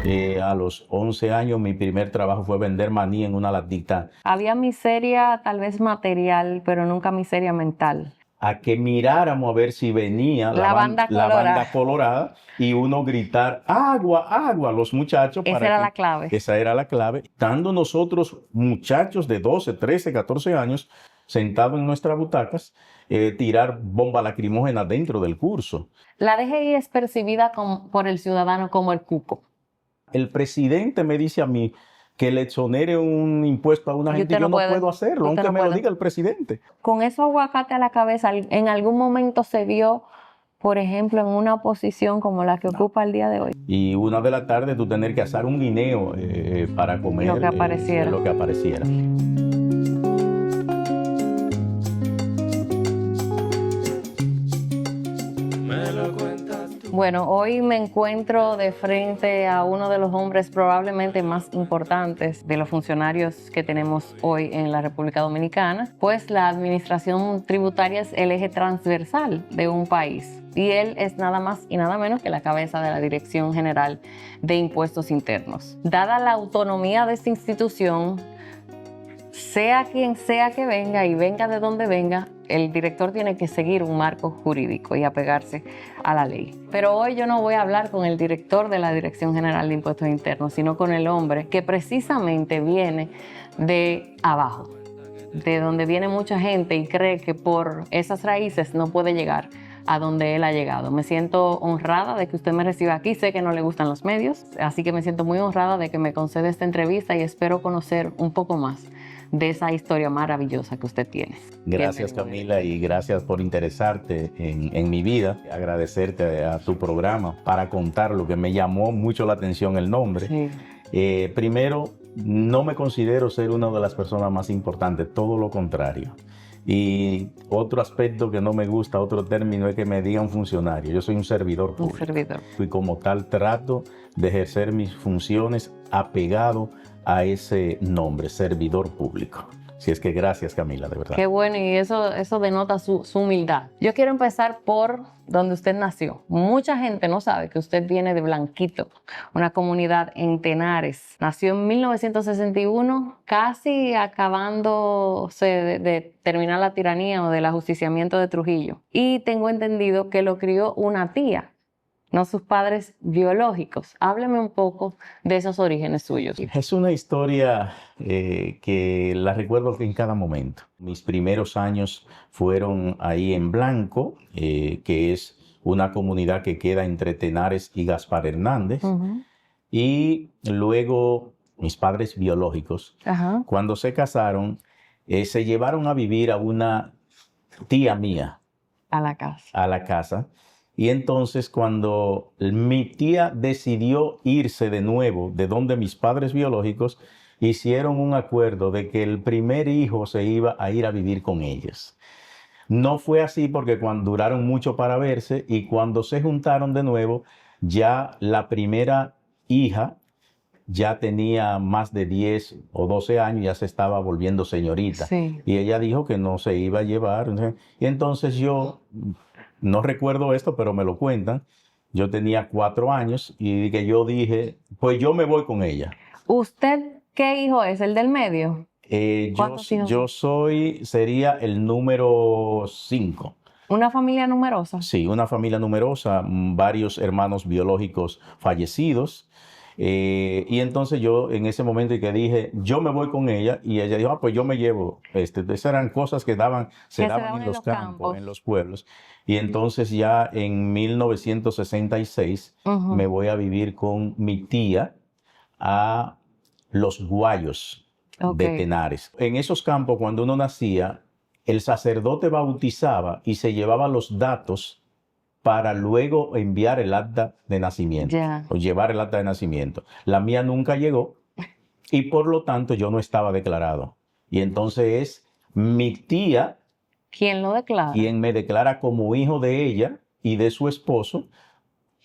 A los 11 años mi primer trabajo fue vender maní en una latita. Había miseria tal vez material, pero nunca miseria mental. A que miráramos a ver si venía La banda la banda colorada. colorada y uno gritar agua, agua, los muchachos. Esa era la clave. Esa era la clave. Estando nosotros, muchachos de 12, 13, 14 años, sentados en nuestras butacas, tirar bomba lacrimógena dentro del curso. La DGI es percibida por el ciudadano como el cuco. El presidente me dice a mí que le exonere un impuesto a una gente, yo no puedo hacerlo, aunque me lo diga el presidente. Con eso aguacate a la cabeza, ¿en algún momento se vio, por ejemplo, en una posición como la que ocupa el día de hoy? Y 1 de la tarde tú tener que asar un guineo para comer lo que apareciera. Lo que apareciera. Bueno, hoy me encuentro de frente a uno de los hombres probablemente más importantes de los funcionarios que tenemos hoy en la República Dominicana, pues la administración tributaria es el eje transversal de un país y él es nada más y nada menos que la cabeza de la Dirección General de Impuestos Internos. Dada la autonomía de esta institución, sea quien sea que venga y venga de donde venga, el director tiene que seguir un marco jurídico y apegarse a la ley. Pero hoy yo no voy a hablar con el director de la Dirección General de Impuestos Internos, sino con el hombre que precisamente viene de abajo, de donde viene mucha gente y cree que por esas raíces no puede llegar a donde él ha llegado. Me siento honrada de que usted me reciba aquí. Sé que no le gustan los medios, así que me siento muy honrada de que me conceda esta entrevista y espero conocer un poco más de esa historia maravillosa que usted tiene. Gracias, Camila, y gracias por interesarte en mi vida. Agradecerte a tu programa para contar lo que me llamó mucho la atención el nombre. Sí. Primero, no me considero ser una de las personas más importantes, todo lo contrario. Y otro aspecto que no me gusta, otro término, es que me digan funcionario. Yo soy un servidor público. Un servidor. Y como tal trato de ejercer mis funciones apegado a ese nombre, servidor público. Si es que gracias, Camila, de verdad. Qué bueno, y eso denota su humildad. Yo quiero empezar por donde usted nació. Mucha gente no sabe que usted viene de Blanquito, una comunidad en Tenares. Nació en 1961, casi acabándose de terminar la tiranía o del ajusticiamiento de Trujillo. Y tengo entendido que lo crió una tía, no sus padres biológicos. Hábleme un poco de esos orígenes suyos. Es una historia que la recuerdo en cada momento. Mis primeros años fueron ahí en Blanco, que es una comunidad que queda entre Tenares y Gaspar Hernández. Y luego mis padres biológicos, cuando se casaron, se llevaron a vivir a una tía mía. A la casa. A la casa. Y entonces cuando mi tía decidió irse de nuevo de donde mis padres biológicos, hicieron un acuerdo de que el primer hijo se iba a ir a vivir con ellos. No fue así porque cuando duraron mucho para verse y cuando se juntaron de nuevo, ya la primera hija ya tenía más de 10 o 12 años, ya se estaba volviendo señorita. Sí. Y ella dijo que no se iba a llevar. Y entonces yo... No recuerdo esto, pero me lo cuentan. Yo tenía 4 años y que yo dije, pues yo me voy con ella. ¿Usted qué hijo es? ¿El del medio? Yo sería el número 5. ¿Una familia numerosa? Sí, una familia numerosa, varios hermanos biológicos fallecidos. Y entonces yo en ese momento que dije, yo me voy con ella, y ella dijo, pues yo me llevo. Esas eran cosas que se daban en los campos, en los pueblos. Y entonces ya en 1966 me voy a vivir con mi tía a Los Guayos de Tenares. En esos campos, cuando uno nacía, el sacerdote bautizaba y se llevaba los datos para luego enviar el acta de nacimiento, o llevar el acta de nacimiento. La mía nunca llegó y por lo tanto yo no estaba declarado. Y entonces es mi tía ¿quién lo declara? Quien me declara como hijo de ella y de su esposo,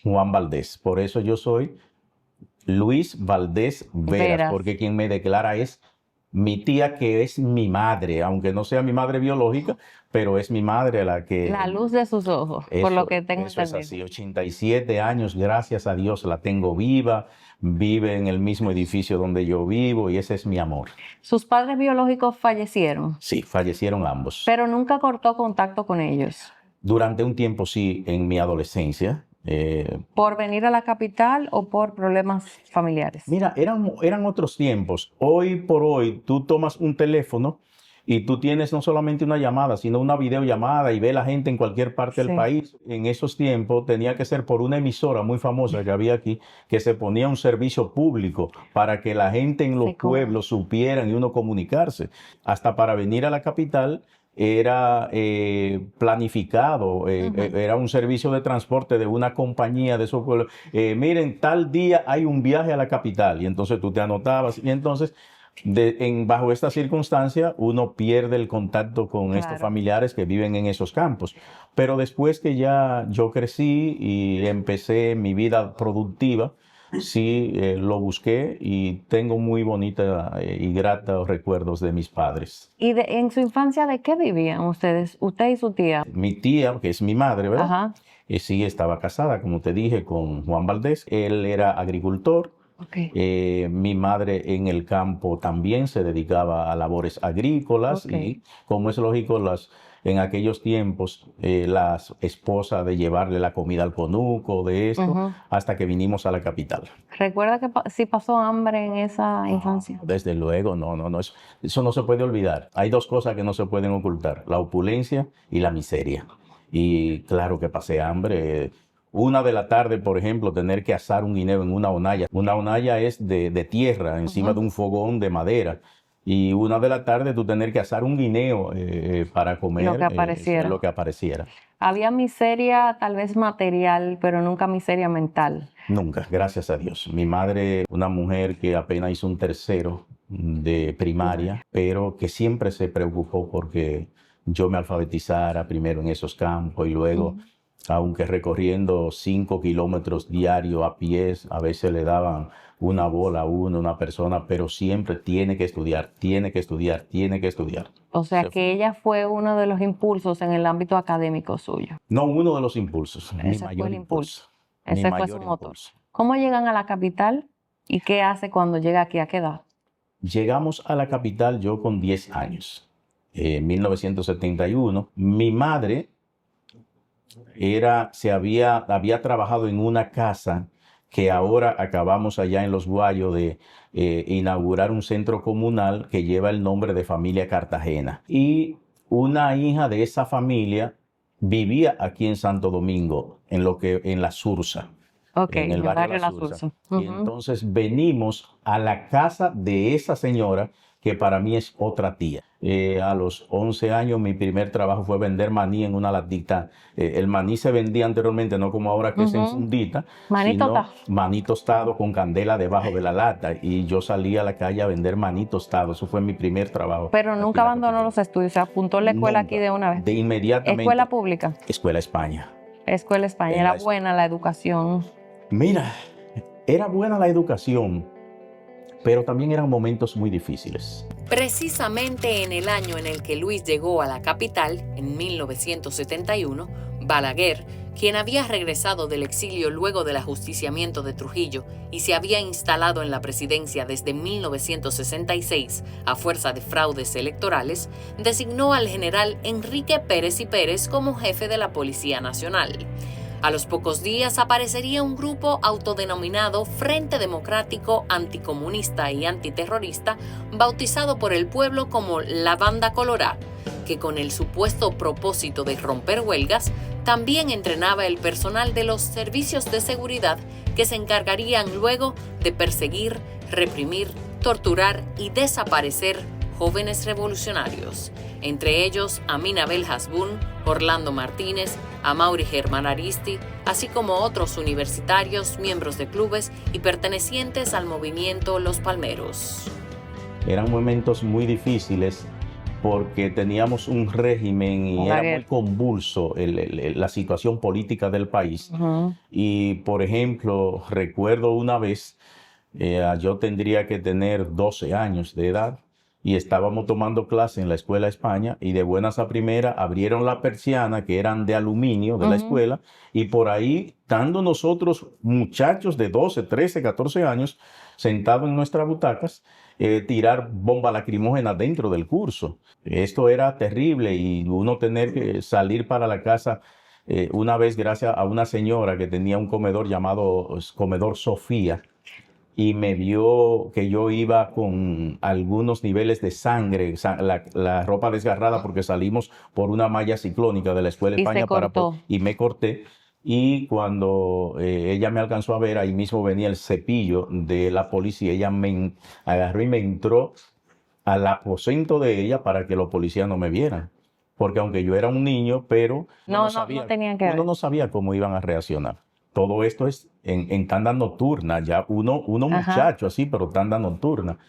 Juan Valdés. Por eso yo soy Luis Valdés Veras, porque quien me declara es mi tía, que es mi madre, aunque no sea mi madre biológica, pero es mi madre la que... La luz de sus ojos, por lo que tengo Eso es entendido. así, 87 años, gracias a Dios la tengo viva, vive en el mismo edificio donde yo vivo y ese es mi amor. Sus padres biológicos fallecieron, Sí, fallecieron ambos. pero nunca cortó contacto con ellos. Durante un tiempo sí, en mi adolescencia. ¿Por venir a la capital o por problemas familiares? Mira, eran otros tiempos. Hoy por hoy tú tomas un teléfono y tú tienes no solamente una llamada, sino una videollamada y ve la gente en cualquier parte del Sí. país. En esos tiempos tenía que ser por una emisora muy famosa que había aquí, que se ponía un servicio público para que la gente en los Sí, ¿cómo? pueblos supieran y uno comunicarse. Hasta para venir a la capital era planificado, era un servicio de transporte de una compañía de esos pueblos. Miren, tal día hay un viaje a la capital y entonces tú te anotabas y entonces bajo esta circunstancia uno pierde el contacto con estos Claro. familiares que viven en esos campos. Pero después que ya yo crecí y empecé mi vida productiva, sí, lo busqué y tengo muy bonita y gratos recuerdos de mis padres. ¿Y en su infancia de qué vivían ustedes, usted y su tía? Mi tía, que es mi madre, ¿verdad? Ajá. Sí, estaba casada, como te dije, con Juan Valdés. Él era agricultor. Ok. Mi madre en el campo también se dedicaba a labores agrícolas Ok. y, como es lógico, en aquellos tiempos, las esposas de llevarle la comida al conuco, de esto, Ujú. hasta que vinimos a la capital. ¿Recuerda que si pasó hambre en esa infancia? Desde luego, no, eso no se puede olvidar. Hay dos cosas que no se pueden ocultar, la opulencia y la miseria. Y claro que pasé hambre. 1 de la tarde, por ejemplo, tener que asar un guineo en una honalla. Una honalla es de tierra, encima de un fogón de madera. Y 1 de la tarde tú tener que asar un guineo para comer Lo que apareciera. lo que apareciera. Había miseria tal vez material, pero nunca miseria mental. Nunca, gracias a Dios. Mi madre, una mujer que apenas hizo un tercero de primaria, pero que siempre se preocupó porque yo me alfabetizara primero en esos campos y luego, aunque recorriendo 5 kilómetros diarios a pies, a veces le daban una bola a uno, una persona, pero siempre tiene que estudiar, tiene que estudiar, tiene que estudiar. O sea Se que ella fue uno de los impulsos en el ámbito académico suyo. No uno de los impulsos, mi Ese fue mayor el impulso. Mi Ese fue mayor su motor. impulso. ¿Cómo llegan a la capital y qué hace cuando llega aquí? ¿A qué edad? Llegamos a la capital yo con 10 años, en 1971. Mi madre había trabajado en una casa que ahora acabamos allá en Los Guayos de inaugurar un centro comunal que lleva el nombre de Familia Cartagena. Y una hija de esa familia vivía aquí en Santo Domingo, en la Sursa. Ok, En el barrio La Sursa. Y entonces venimos a la casa de esa señora, que para mí es otra tía. A los 11 años mi primer trabajo fue vender maní en una latita. El maní se vendía anteriormente, no como ahora que es en fundita, Maní sino tostado. maní tostado con candela debajo de la lata. Y yo salí a la calle a vender maní tostado. Eso fue mi primer trabajo. Pero aquí nunca en la abandonó capital. los estudios, se apuntó a la escuela aquí Nunca. de una vez. De inmediatamente. ¿Escuela pública? Escuela España. Escuela España, En era la buena la educación. Mira, era buena la educación, pero también eran momentos muy difíciles. Precisamente en el año en el que Luis llegó a la capital, en 1971, Balaguer, quien había regresado del exilio luego del ajusticiamiento de Trujillo y se había instalado en la presidencia desde 1966 a fuerza de fraudes electorales, designó al general Enrique Pérez y Pérez como jefe de la Policía Nacional. A los pocos días aparecería un grupo autodenominado Frente Democrático Anticomunista y Antiterrorista, bautizado por el pueblo como la Banda Colorá, que con el supuesto propósito de romper huelgas, también entrenaba el personal de los servicios de seguridad que se encargarían luego de perseguir, reprimir, torturar y desaparecer jóvenes revolucionarios, entre ellos Amin Abel Hasbún, Orlando Martínez, Amaury Germán Aristi, así como otros universitarios, miembros de clubes y pertenecientes al movimiento Los Palmeros. Eran momentos muy difíciles porque teníamos un régimen y era muy convulso la situación política del país. Y, por ejemplo, recuerdo una vez, yo tendría que tener 12 años de edad, y estábamos tomando clase en la escuela España y de buenas a primera abrieron la persiana que eran de aluminio de la escuela y por ahí, estando nosotros muchachos de 12, 13, 14 años sentados en nuestras butacas, tirar bomba lacrimógena dentro del curso. Esto era terrible y uno tener que salir para la casa una vez gracias a una señora que tenía un comedor llamado Comedor Sofía y me vio que yo iba con algunos niveles de sangre, la ropa desgarrada porque salimos por una malla ciclónica de la escuela Y España se cortó. y me corté. Y cuando ella me alcanzó a ver, ahí mismo venía el cepillo de la policía. Ella me agarró y me entró al aposento de ella para que los policías no me vieran. Porque aunque yo era un niño, pero No tenían que ver. uno no sabía cómo iban a reaccionar. Todo esto es en tanda nocturna, ya uno muchacho así, pero tanda nocturna.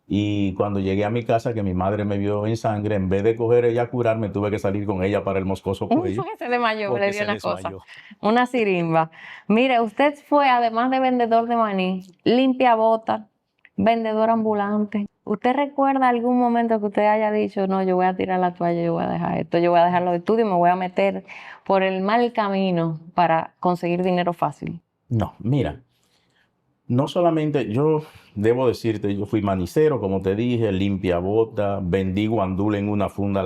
Y cuando llegué a mi casa, que mi madre me vio en sangre, en vez de coger ella a curarme, tuve que salir con ella para el Moscoso Cuello. Fue que se desmayó, porque le dio se una cosa. desmayó. Una sirimba. Mire, usted fue, además de vendedor de maní, limpiabota, vendedor ambulante. ¿Usted recuerda algún momento que usted haya dicho, no, yo voy a tirar la toalla, yo voy a dejar esto, yo voy a dejar los estudios y me voy a meter por el mal camino para conseguir dinero fácil? No, mira, no solamente yo, debo decirte, yo fui manicero, como te dije, limpiabota, vendí guandula en una funda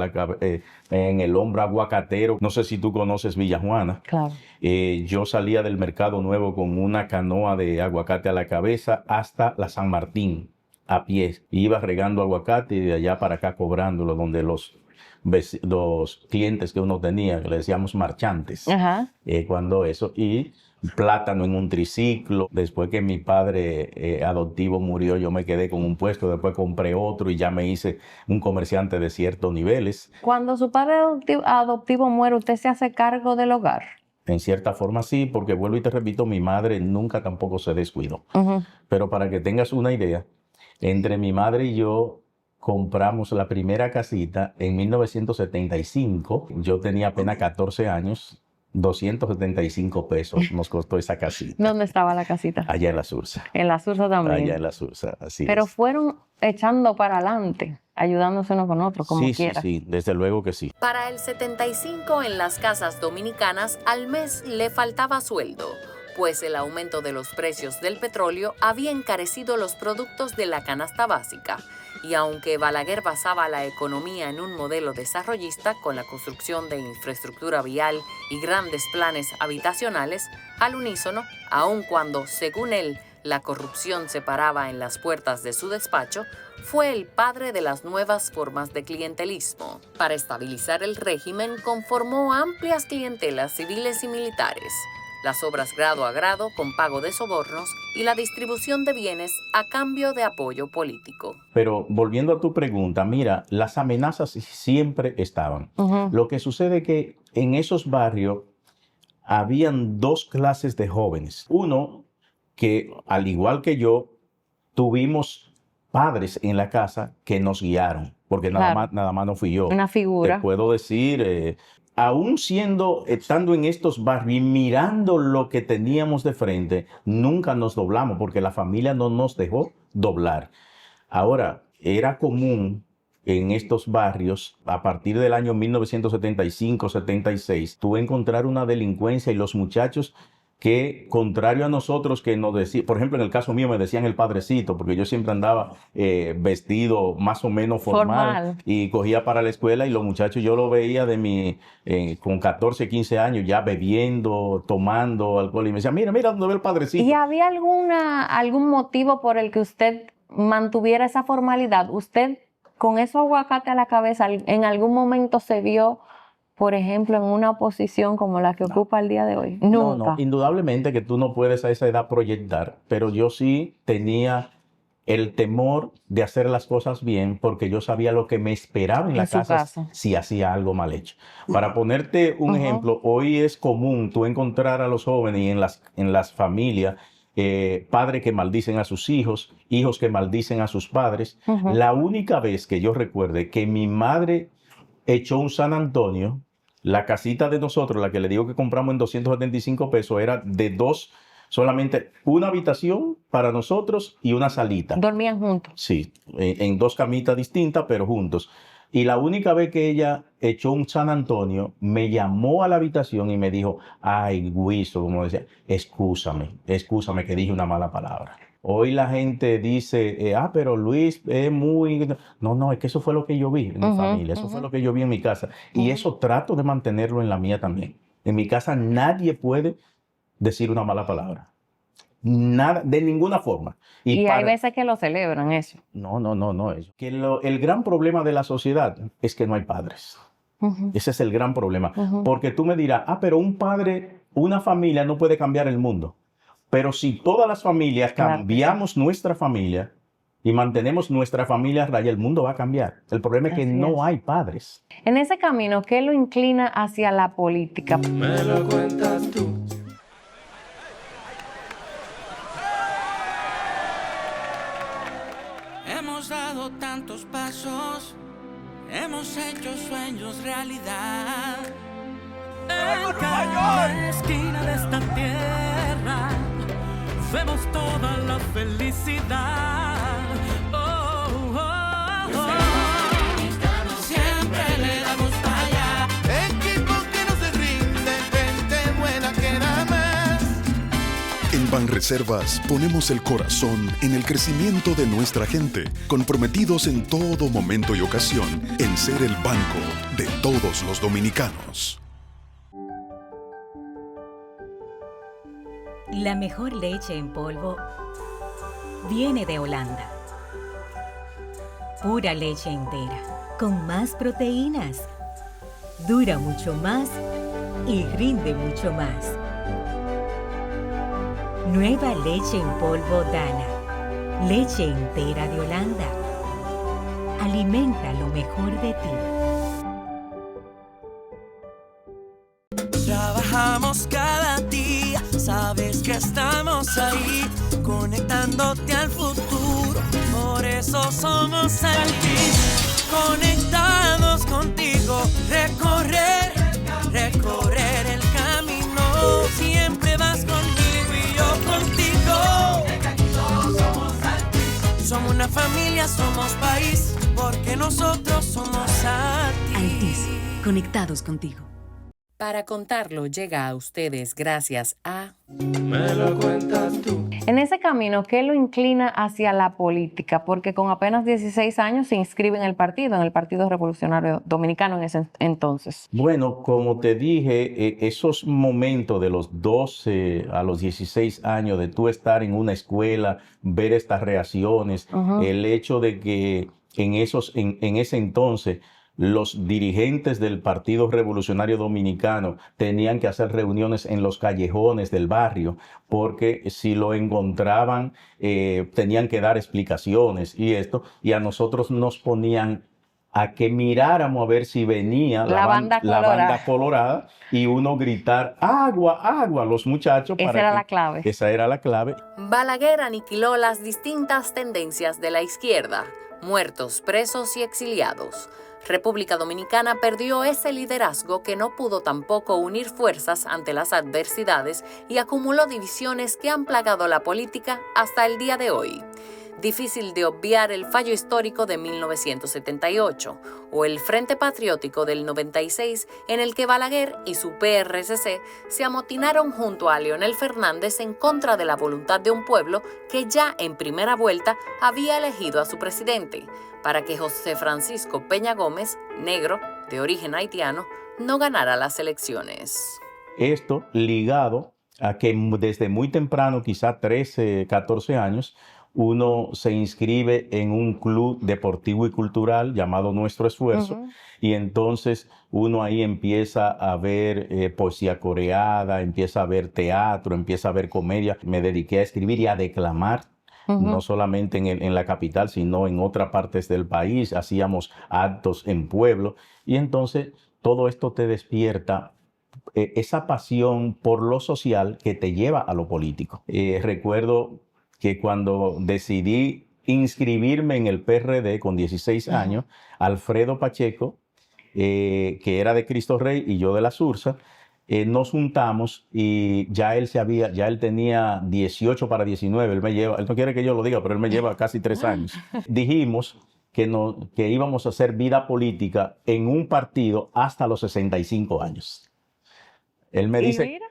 en el hombro aguacatero. No sé si tú conoces Villa Juana. Claro. Yo salía del Mercado Nuevo con una canoa de aguacate a la cabeza hasta la San Martín a pie. Iba regando aguacate y de allá para acá cobrándolo, donde los clientes que uno tenía, que le decíamos marchantes, Ajá. cuando eso, y plátano en un triciclo. Después que mi padre adoptivo murió, yo me quedé con un puesto, después compré otro y ya me hice un comerciante de ciertos niveles. Cuando su padre adoptivo muere, ¿usted se hace cargo del hogar? En cierta forma sí, porque vuelvo y te repito, mi madre nunca tampoco se descuidó. Pero para que tengas una idea, entre mi madre y yo compramos la primera casita en 1975. Yo tenía apenas 14 años. 275 pesos nos costó esa casita. ¿Dónde estaba la casita? Allá en la Sursa. En la Sursa también. Allá en la Sursa, así Pero es. fueron echando para adelante, ayudándose uno con otro, como Sí, quiera. sí, desde luego que sí. Para el 75 en las casas dominicanas al mes le faltaba sueldo, pues el aumento de los precios del petróleo había encarecido los productos de la canasta básica. Y aunque Balaguer basaba la economía en un modelo desarrollista con la construcción de infraestructura vial y grandes planes habitacionales, al unísono, aun cuando, según él, la corrupción se paraba en las puertas de su despacho, fue el padre de las nuevas formas de clientelismo. Para estabilizar el régimen, conformó amplias clientelas civiles y militares, las obras grado a grado con pago de sobornos y la distribución de bienes a cambio de apoyo político. Pero volviendo a tu pregunta, mira, las amenazas siempre estaban. Lo que sucede es que en esos barrios habían dos clases de jóvenes. Uno que, al igual que yo, tuvimos padres en la casa que nos guiaron, porque Claro. nada más no fui yo. Una figura. Te puedo decir, aún estando en estos barrios y mirando lo que teníamos de frente, nunca nos doblamos porque la familia no nos dejó doblar. Ahora, era común en estos barrios, a partir del año 1975-76, tú encontrar una delincuencia y los muchachos que, contrario a nosotros que nos decían, por ejemplo, en el caso mío me decían el padrecito, porque yo siempre andaba vestido más o menos formal y cogía para la escuela y los muchachos yo lo veía con 14, 15 años ya bebiendo, tomando alcohol y me decían, mira dónde ve el padrecito. ¿Y había algún motivo por el que usted mantuviera esa formalidad? ¿Usted con esos aguacate a la cabeza en algún momento se vio, por ejemplo, en una posición como la que ocupa el día de hoy? Nunca. No, indudablemente que tú no puedes a esa edad proyectar, pero yo sí tenía el temor de hacer las cosas bien porque yo sabía lo que me esperaba en la casa si hacía algo mal hecho. Para ponerte un ejemplo, hoy es común tú encontrar a los jóvenes y en las familias padres que maldicen a sus hijos, hijos que maldicen a sus padres. La única vez que yo recuerde que mi madre echó un San Antonio, la casita de nosotros, la que le digo que compramos en 275 pesos, era de dos Solamente una habitación para nosotros y una salita. ¿Dormían juntos? Sí, en dos camitas distintas, pero juntos. Y la única vez que ella echó un San Antonio, me llamó a la habitación y me dijo, ay, Wiso, como decía, excúsame que dije una mala palabra. Hoy la gente dice, pero Luis es muy... No, es que eso fue lo que yo vi en mi familia, eso fue lo que yo vi en mi casa. Y eso trato de mantenerlo en la mía también. En mi casa nadie puede decir una mala palabra. Nada, de ninguna forma. Y hay veces que lo celebran eso. No. Que el gran problema de la sociedad es que no hay padres. Ese es el gran problema. Porque tú me dirás, pero un padre, una familia no puede cambiar el mundo. Pero si todas las familias cambiamos nuestra familia y mantenemos nuestra familia a raya, el mundo va a cambiar. El problema es que no hay padres. En ese camino, ¿qué lo inclina hacia la política? Me lo cuentas tú. Hemos dado tantos pasos, hemos hecho sueños realidad. En cada esquina de esta tierra vemos toda la felicidad. Siempre le damos para allá. Equipo que no se rinde, gente buena que da más. En Banreservas ponemos el corazón en el crecimiento de nuestra gente, comprometidos en todo momento y ocasión en ser el banco de todos los dominicanos. La mejor leche en polvo viene de Holanda. Pura leche entera, con más proteínas. Dura mucho más y rinde mucho más. Nueva leche en polvo Dana. Leche entera de Holanda. Alimenta lo mejor de ti. Trabajamos cada día, sabes que estamos ahí, conectándote al futuro. Por eso somos Altis, conectados contigo. Recorrer el camino. Siempre vas conmigo y yo contigo. Somos Altis. Somos una familia, somos país, porque nosotros somos Altis. Altis, conectados contigo. Para contarlo llega a ustedes gracias a... Me lo cuentas tú. En ese camino, ¿qué lo inclina hacia la política? Porque con apenas 16 años se inscribe en el Partido Revolucionario Dominicano en ese entonces. Bueno, como te dije, esos momentos de los 12 a los 16 años, de tú estar en una escuela, ver estas reacciones, el hecho de que en ese entonces los dirigentes del Partido Revolucionario Dominicano tenían que hacer reuniones en los callejones del barrio, porque si lo encontraban tenían que dar explicaciones y a nosotros nos ponían a que miráramos a ver si venía la banda colorada y uno gritar agua, agua, los muchachos. Esa era la clave. Esa era la clave. Balaguer aniquiló las distintas tendencias de la izquierda, muertos, presos y exiliados. República Dominicana perdió ese liderazgo que no pudo tampoco unir fuerzas ante las adversidades y acumuló divisiones que han plagado la política hasta el día de hoy. Difícil de obviar el fallo histórico de 1978 o el Frente Patriótico del 96, en el que Balaguer y su PRCC se amotinaron junto a Leonel Fernández en contra de la voluntad de un pueblo que ya en primera vuelta había elegido a su presidente, para que José Francisco Peña Gómez, negro de origen haitiano, no ganara las elecciones. Esto ligado a que desde muy temprano, quizá 13, 14 años, uno se inscribe en un club deportivo y cultural llamado Nuestro Esfuerzo, y entonces uno ahí empieza a ver poesía coreada, empieza a ver teatro, empieza a ver comedia. Me dediqué a escribir y a declamar, no solamente en la capital, sino en otras partes del país. Hacíamos actos en pueblo, y entonces todo esto te despierta esa pasión por lo social que te lleva a lo político. Recuerdo que cuando decidí inscribirme en el PRD con 16 años, Alfredo Pacheco, que era de Cristo Rey y yo de la Sursa, nos juntamos y ya él tenía 18 para 19, él no quiere que yo lo diga, pero él me lleva casi 3 años. Dijimos que íbamos a hacer vida política en un partido hasta los 65 años. Él me dice que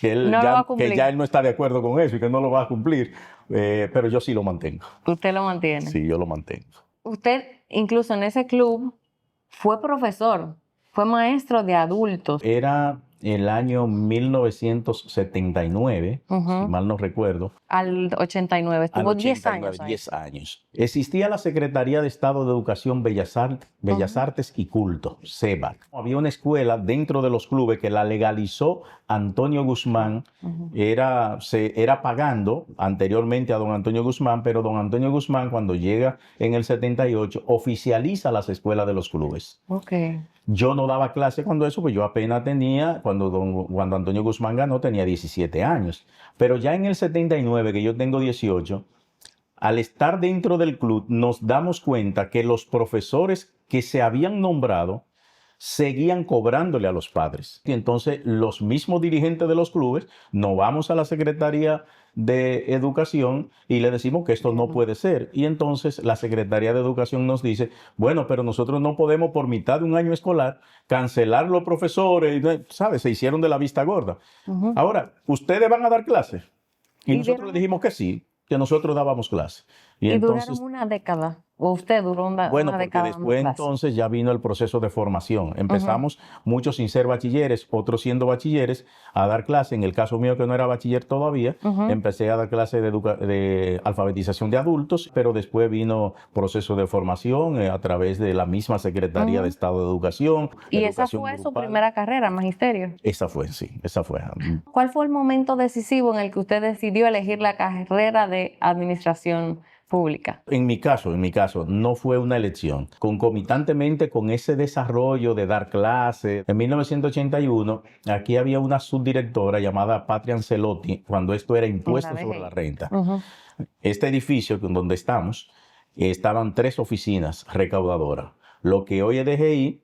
que ya él no está de acuerdo con eso y que no lo va a cumplir, pero yo sí lo mantengo. ¿Usted lo mantiene? Sí, yo lo mantengo. Usted, incluso en ese club, fue profesor, fue maestro de adultos. Era el año 1979, si mal no recuerdo. Al 89, estuvo al 10 años. 10 años. Existía la Secretaría de Estado de Educación, Bellas Artes y Culto, SEBAC. Había una escuela dentro de los clubes que la legalizó Antonio Guzmán. Era pagando anteriormente a don Antonio Guzmán, pero don Antonio Guzmán, cuando llega en el 78, oficializa las escuelas de los clubes. Okay. Yo no daba clase cuando eso, pues yo apenas tenía, cuando Antonio Guzmán ganó, tenía 17 años. Pero ya en el 79, que yo tengo 18, al estar dentro del club, nos damos cuenta que los profesores que se habían nombrado seguían cobrándole a los padres. Y entonces los mismos dirigentes de los clubes nos vamos a la Secretaría de Educación y le decimos que esto no puede ser. Y entonces la Secretaría de Educación nos dice, bueno, pero nosotros no podemos por mitad de un año escolar cancelar los profesores, ¿sabes? Se hicieron de la vista gorda. Ahora, ¿ustedes van a dar clases? Y nosotros le dijimos que sí, que nosotros dábamos clases. Y entonces, duraron una década. ¿O usted duró una década? Después entonces ya vino el proceso de formación. Empezamos muchos sin ser bachilleres, otros siendo bachilleres, a dar clase. En el caso mío, que no era bachiller todavía, empecé a dar clase de alfabetización de adultos, pero después vino proceso de formación a través de la misma Secretaría de Estado de Educación. ¿Y esa fue su primera carrera, magisterio? Esa fue, sí, esa fue. ¿Cuál fue el momento decisivo en el que usted decidió elegir la carrera de administración pública? En mi caso, no fue una elección. Concomitantemente con ese desarrollo de dar clases, en 1981, aquí había una subdirectora llamada Patria Ancelotti, cuando esto era impuesto sobre la renta. Este edificio donde estamos, estaban 3 oficinas recaudadoras. Lo que hoy es DGI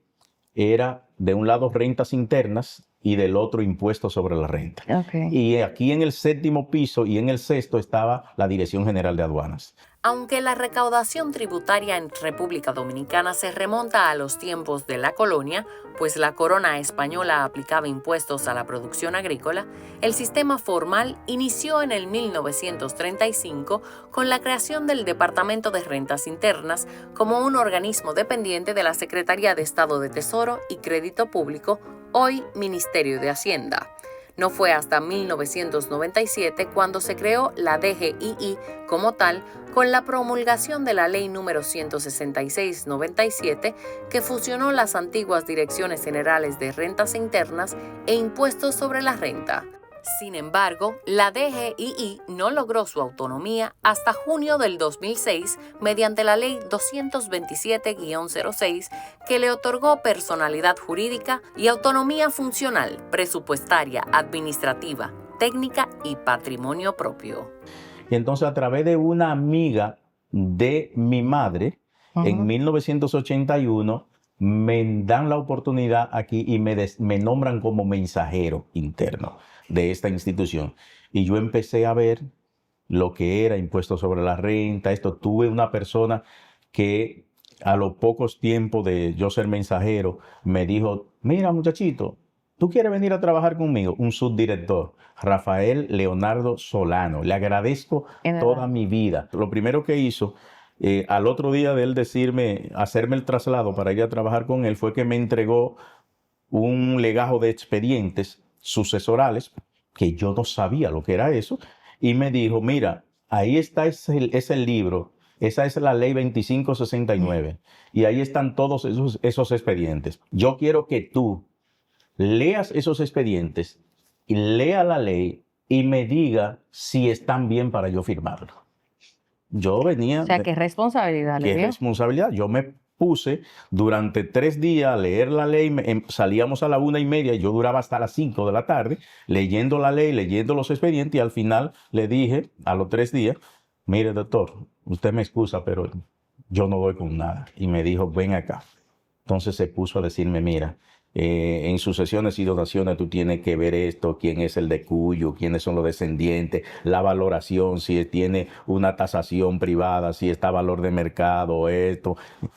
era de un lado rentas internas y del otro impuesto sobre la renta. Y aquí en el 7º piso y en el 6º estaba la Dirección General de Aduanas. Aunque la recaudación tributaria en República Dominicana se remonta a los tiempos de la colonia, pues la corona española aplicaba impuestos a la producción agrícola, el sistema formal inició en el 1935 con la creación del Departamento de Rentas Internas como un organismo dependiente de la Secretaría de Estado de Tesoro y Crédito Público, hoy Ministerio de Hacienda. No fue hasta 1997 cuando se creó la DGII como tal, con la promulgación de la Ley número 166/97, que fusionó las antiguas Direcciones Generales de Rentas Internas e Impuestos sobre la Renta. Sin embargo, la DGII no logró su autonomía hasta junio del 2006 mediante la Ley 227-06, que le otorgó personalidad jurídica y autonomía funcional, presupuestaria, administrativa, técnica y patrimonio propio. Y entonces, a través de una amiga de mi madre, en 1981, me dan la oportunidad aquí y me nombran como mensajero interno de esta institución. Y yo empecé a ver lo que era impuesto sobre la renta. Tuve una persona que a los pocos tiempos de yo ser mensajero me dijo, mira muchachito, ¿tú quieres venir a trabajar conmigo? Un subdirector, Rafael Leonardo Solano. Le agradezco toda mi vida. Lo primero que hizo, al otro día de él hacerme el traslado para ir a trabajar con él, fue que me entregó un legajo de expedientes sucesorales, que yo no sabía lo que era eso, y me dijo, mira, ahí está es el libro, esa es la ley 2569, y ahí están todos esos expedientes. Yo quiero que tú leas esos expedientes y lea la ley y me diga si están bien para yo firmarlo. Yo venía... O sea, ¿qué responsabilidad le dio? ¿Qué responsabilidad? Yo me puse durante 3 días a leer la ley. Salíamos a la 1:30 y yo duraba hasta las 5 de la tarde leyendo la ley, leyendo los expedientes, y al final le dije a los 3 días, mire doctor, usted me excusa, pero yo no voy con nada. Y me dijo, ven acá. Entonces se puso a decirme, mira, En sucesiones y donaciones tú tienes que ver esto, quién es el de cuyo, quiénes son los descendientes, la valoración, si tiene una tasación privada, si está valor de mercado, esto.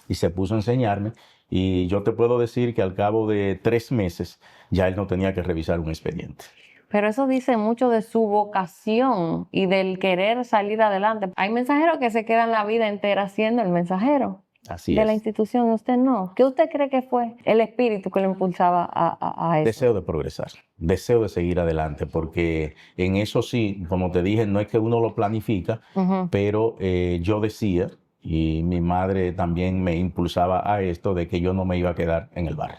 Y se puso a enseñarme. Y yo te puedo decir que al cabo de 3 meses ya él no tenía que revisar un expediente. Pero eso dice mucho de su vocación y del querer salir adelante. Hay mensajeros que se quedan la vida entera siendo el mensajero Así de la es. institución, usted no. ¿Qué usted cree que fue el espíritu que lo impulsaba a eso? Deseo de progresar, deseo de seguir adelante, porque en eso sí, como te dije, no es que uno lo planifica, pero yo decía, y mi madre también me impulsaba a esto, de que yo no me iba a quedar en el barrio.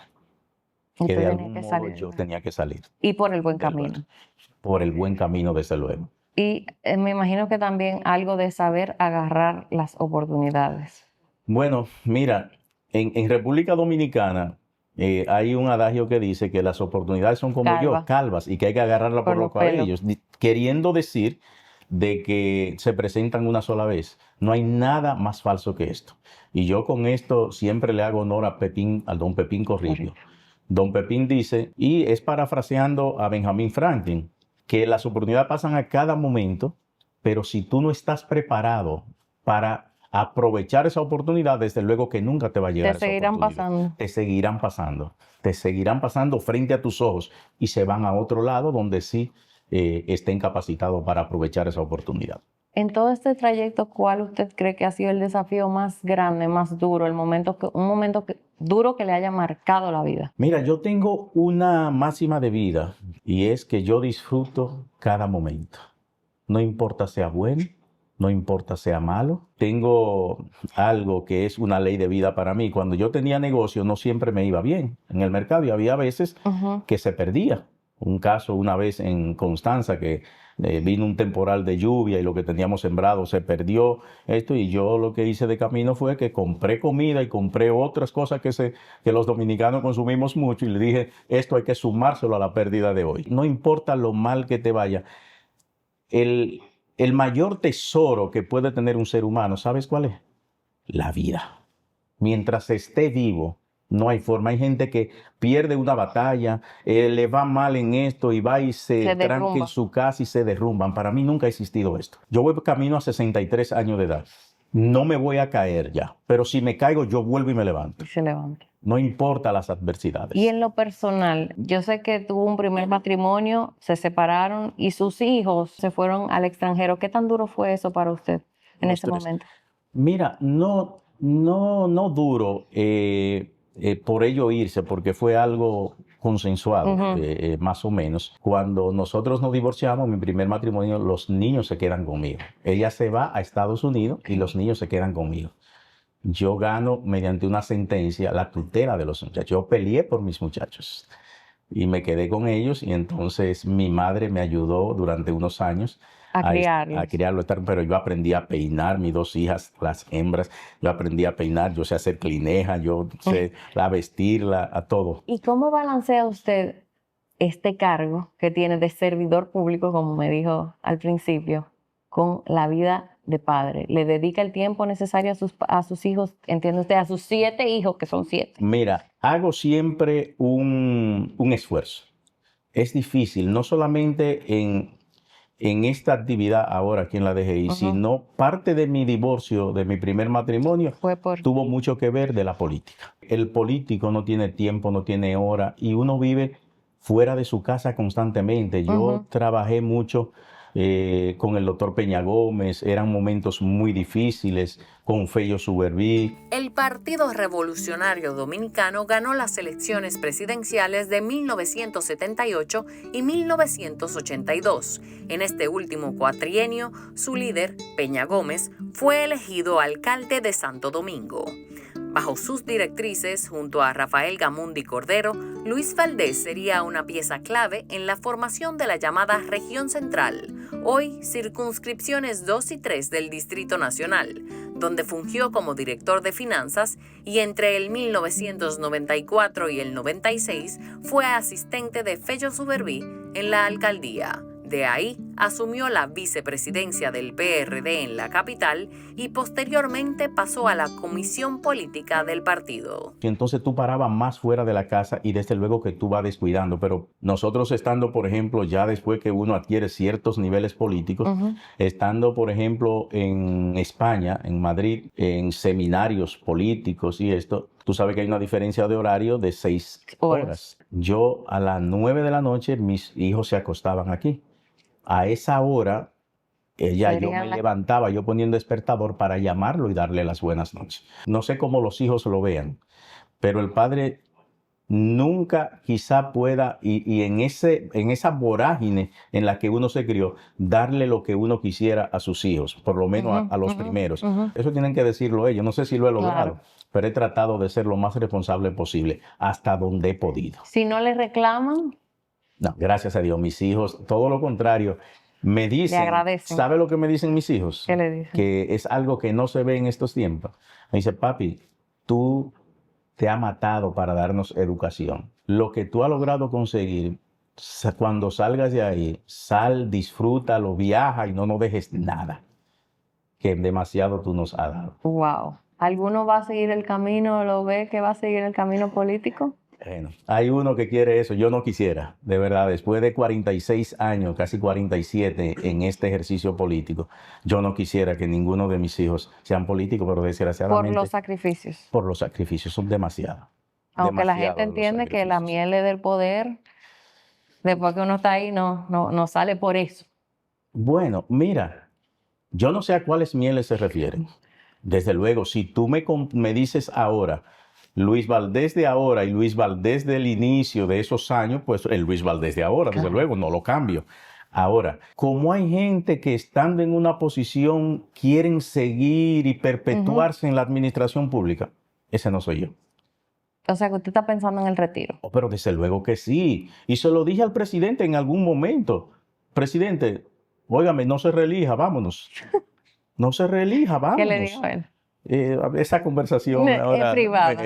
Que Usted de tenía algún que modo salir. yo tenía que salir Y por el buen del camino. barrio. Por el buen camino, desde luego. Y me imagino que también algo de saber agarrar las oportunidades. Bueno, mira, en República Dominicana hay un adagio que dice que las oportunidades son como yo, Calvas. calvas, y que hay que agarrarla por Por los los pelos. cabellos, queriendo decir de que se presentan una sola vez. No hay nada más falso que esto. Y yo con esto siempre le hago honor a al don Pepín Corripio. Don Pepín dice, y es parafraseando a Benjamin Franklin, que las oportunidades pasan a cada momento, pero si tú no estás preparado para aprovechar esa oportunidad, desde luego que nunca te va a llegar Te esa seguirán oportunidad. pasando. Te seguirán pasando frente a tus ojos y se van a otro lado donde sí estén capacitados para aprovechar esa oportunidad. En todo este trayecto, ¿cuál usted cree que ha sido el desafío más grande, más duro, un momento duro que le haya marcado la vida? Mira, yo tengo una máxima de vida y es que yo disfruto cada momento. No importa sea bueno, no importa sea malo. Tengo algo que es una ley de vida para mí. Cuando yo tenía negocio no siempre me iba bien en el mercado y había veces que se perdía. Un caso una vez en Constanza que vino un temporal de lluvia y lo que teníamos sembrado se perdió esto, y yo lo que hice de camino fue que compré comida y compré otras cosas que los dominicanos consumimos mucho, y le dije, esto hay que sumárselo a la pérdida de hoy. No importa lo mal que te vaya, el mayor tesoro que puede tener un ser humano, ¿sabes cuál es? La vida. Mientras esté vivo, no hay forma. Hay gente que pierde una batalla, le va mal en esto y va y se tranca en su casa y se derrumban. Para mí nunca ha existido esto. Yo voy camino a 63 años de edad. No me voy a caer ya, pero si me caigo yo vuelvo y me levanto. Y se levanta. No importa las adversidades. Y en lo personal, yo sé que tuvo un primer matrimonio, se separaron y sus hijos se fueron al extranjero. ¿Qué tan duro fue eso para usted en ese momento? Mira, no duro por ello irse, porque fue algo consensuado, más o menos. Cuando nosotros nos divorciamos, mi primer matrimonio, los niños se quedan conmigo. Ella se va a Estados Unidos y los niños se quedan conmigo. Yo gano mediante una sentencia la tutela de los muchachos. Yo peleé por mis muchachos y me quedé con ellos, y entonces mi madre me ayudó durante unos años a criarlos, pero yo aprendí a peinar, mis 2 hijas, las hembras, yo aprendí a peinar, yo sé hacer clineja, yo sé a vestirla, a todo. ¿Y cómo balancea usted este cargo que tiene de servidor público, como me dijo al principio, con la vida de padre? ¿Le dedica el tiempo necesario a sus hijos? ¿Entiende usted? A sus 7 hijos, que son 7. Mira, hago siempre un esfuerzo. Es difícil, no solamente en esta actividad ahora aquí en la DGI, sino parte de mi divorcio, de mi primer matrimonio, tuvo mucho que ver de la política. El político no tiene tiempo, no tiene hora, y uno vive fuera de su casa constantemente. Yo trabajé mucho con el doctor Peña Gómez, eran momentos muy difíciles, con Fello Suberví. El Partido Revolucionario Dominicano ganó las elecciones presidenciales de 1978 y 1982. En este último cuatrienio, su líder, Peña Gómez, fue elegido alcalde de Santo Domingo. Bajo sus directrices, junto a Rafael Gamundi Cordero, Luis Valdés sería una pieza clave en la formación de la llamada Región Central, hoy circunscripciones 2 y 3 del Distrito Nacional, donde fungió como director de finanzas y entre el 1994 y el 96 fue asistente de Fello Suberví en la alcaldía. De ahí asumió la vicepresidencia del PRD en la capital y posteriormente pasó a la comisión política del partido. Y entonces tú parabas más fuera de la casa y desde luego que tú vas descuidando, pero nosotros estando, por ejemplo, ya después que uno adquiere ciertos niveles políticos, estando, por ejemplo, en España, en Madrid, en seminarios políticos y esto, tú sabes que hay una diferencia de horario de 6 horas. Yo a las 9 de la noche, mis hijos se acostaban aquí. A esa hora, yo me levantaba, yo ponía un despertador para llamarlo y darle las buenas noches. No sé cómo los hijos lo vean, pero el padre nunca quizá pueda, y en esa vorágine en la que uno se crió, darle lo que uno quisiera a sus hijos, por lo menos a los primeros. Eso tienen que decirlo ellos. No sé si lo he logrado, pero he tratado de ser lo más responsable posible, hasta donde he podido. Si no le reclaman... No, gracias a Dios, mis hijos, todo lo contrario, me dicen, le agradecen. ¿Sabe lo que me dicen mis hijos? ¿Qué le dicen? Que es algo que no se ve en estos tiempos. Me dice, papi, tú te has matado para darnos educación. Lo que tú has logrado conseguir, cuando salgas de ahí, sal, disfrútalo, viaja y no nos dejes nada, que demasiado tú nos has dado. Wow. ¿Alguno va a seguir el camino, lo ve que va a seguir el camino político? Bueno, hay uno que quiere eso. Yo no quisiera, de verdad, después de 46 años, casi 47 en este ejercicio político, yo no quisiera que ninguno de mis hijos sean políticos, pero desgraciadamente... Por los sacrificios. Por los sacrificios, son demasiado. Aunque la gente entiende que la miel del poder, después que uno está ahí, no sale por eso. Bueno, mira, yo no sé a cuáles mieles se refieren. Desde luego, si tú me dices ahora... Luis Valdés de ahora y Luis Valdés del inicio de esos años, pues el Luis Valdés de ahora, desde luego, no lo cambio. Ahora, como hay gente que estando en una posición quieren seguir y perpetuarse en la administración pública, ese no soy yo. O sea, que usted está pensando en el retiro. Oh, pero desde luego que sí. Y se lo dije al presidente en algún momento. Presidente, óigame, no se reelija, vámonos. No se reelija, vámonos. ¿Qué le dijo él? Esa conversación ahora, es privada.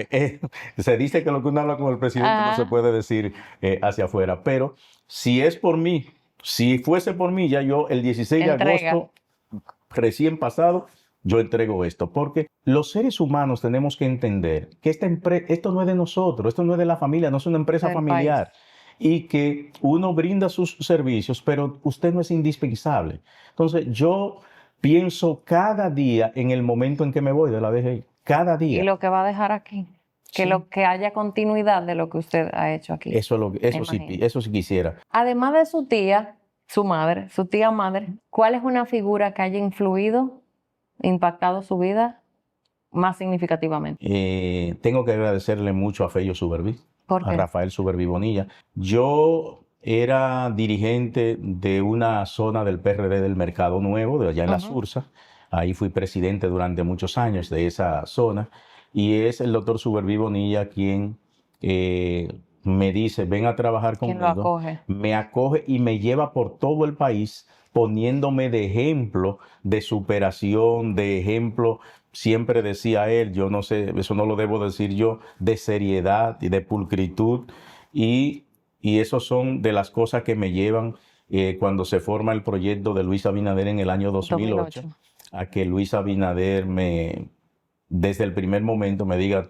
Se dice que lo que uno habla con el presidente no se puede decir hacia afuera, pero si es por mí, si fuese por mí, ya yo el 16 de agosto, recién pasado, yo entrego esto, porque los seres humanos tenemos que entender que esto no es de nosotros, esto no es de la familia, no es una empresa familiar. Y que uno brinda sus servicios, pero usted no es indispensable. Entonces yo... pienso cada día en el momento en que me voy de la DGI. Cada día. Y lo que va a dejar aquí. Que haya continuidad de lo que usted ha hecho aquí. Eso sí quisiera. Además de su tía, su madre, su tía madre, ¿cuál es una figura que haya influido, impactado su vida más significativamente? Tengo que agradecerle mucho a Fello Suberví. ¿Por qué? A Rafael Suberví Bonilla. Yo era dirigente de una zona del PRD del Mercado Nuevo, de allá en la Sursa. Ahí fui presidente durante muchos años de esa zona. Y es el doctor Suberví Bonilla quien me dice, ven a trabajar conmigo. ¿Quién lo acoge? Me acoge y me lleva por todo el país poniéndome de ejemplo de superación, de ejemplo, siempre decía él, yo no sé, eso no lo debo decir yo, de seriedad y de pulcritud. Y eso son de las cosas que me llevan cuando se forma el proyecto de Luis Abinader en el año 2008. A que Luis Abinader desde el primer momento me diga,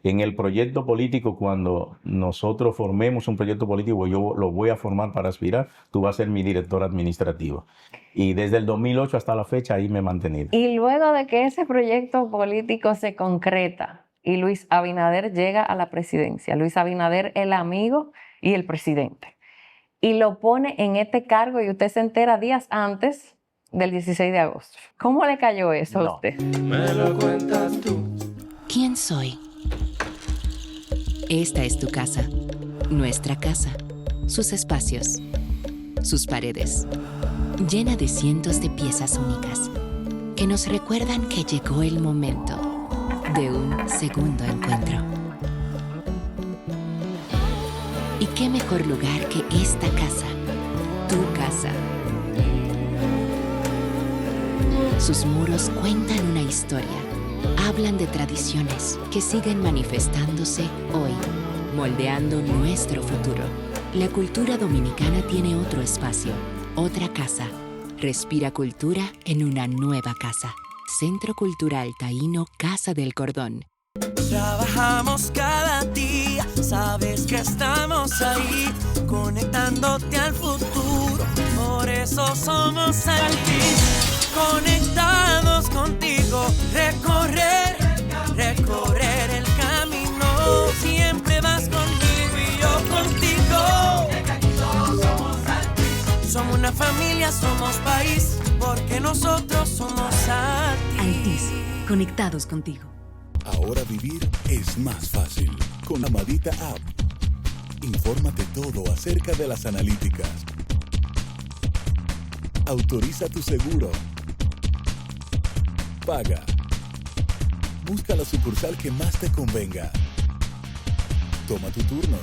en el proyecto político, cuando nosotros formemos un proyecto político, yo lo voy a formar para aspirar, tú vas a ser mi director administrativo. Y desde el 2008 hasta la fecha ahí me he mantenido. Y luego de que ese proyecto político se concreta y Luis Abinader llega a la presidencia, Luis Abinader el amigo y el presidente, y lo pone en este cargo y usted se entera días antes del 16 de agosto. ¿Cómo le cayó eso a usted? Me lo cuentas tú. ¿Quién soy? Esta es tu casa, nuestra casa, sus espacios, sus paredes, llena de cientos de piezas únicas que nos recuerdan que llegó el momento de un segundo encuentro. ¿Y qué mejor lugar que esta casa, tu casa? Sus muros cuentan una historia, hablan de tradiciones que siguen manifestándose hoy, moldeando nuestro futuro. La cultura dominicana tiene otro espacio, otra casa, Respira cultura en una nueva casa. Centro Cultural Taíno Casa del Cordón. Trabajamos cada día, sabes que estamos ahí, conectándote al futuro. Por eso somos Altis, conectados contigo. Recorrer el camino. Siempre vas conmigo y yo contigo. Desde aquí todos somos Altis. Somos una familia, somos país, porque nosotros somos Altis. Altis, conectados contigo. Ahora vivir es más fácil con Amadita App. Infórmate todo acerca de las analíticas. Autoriza tu seguro. Paga. Busca la sucursal que más te convenga. Toma tu turno.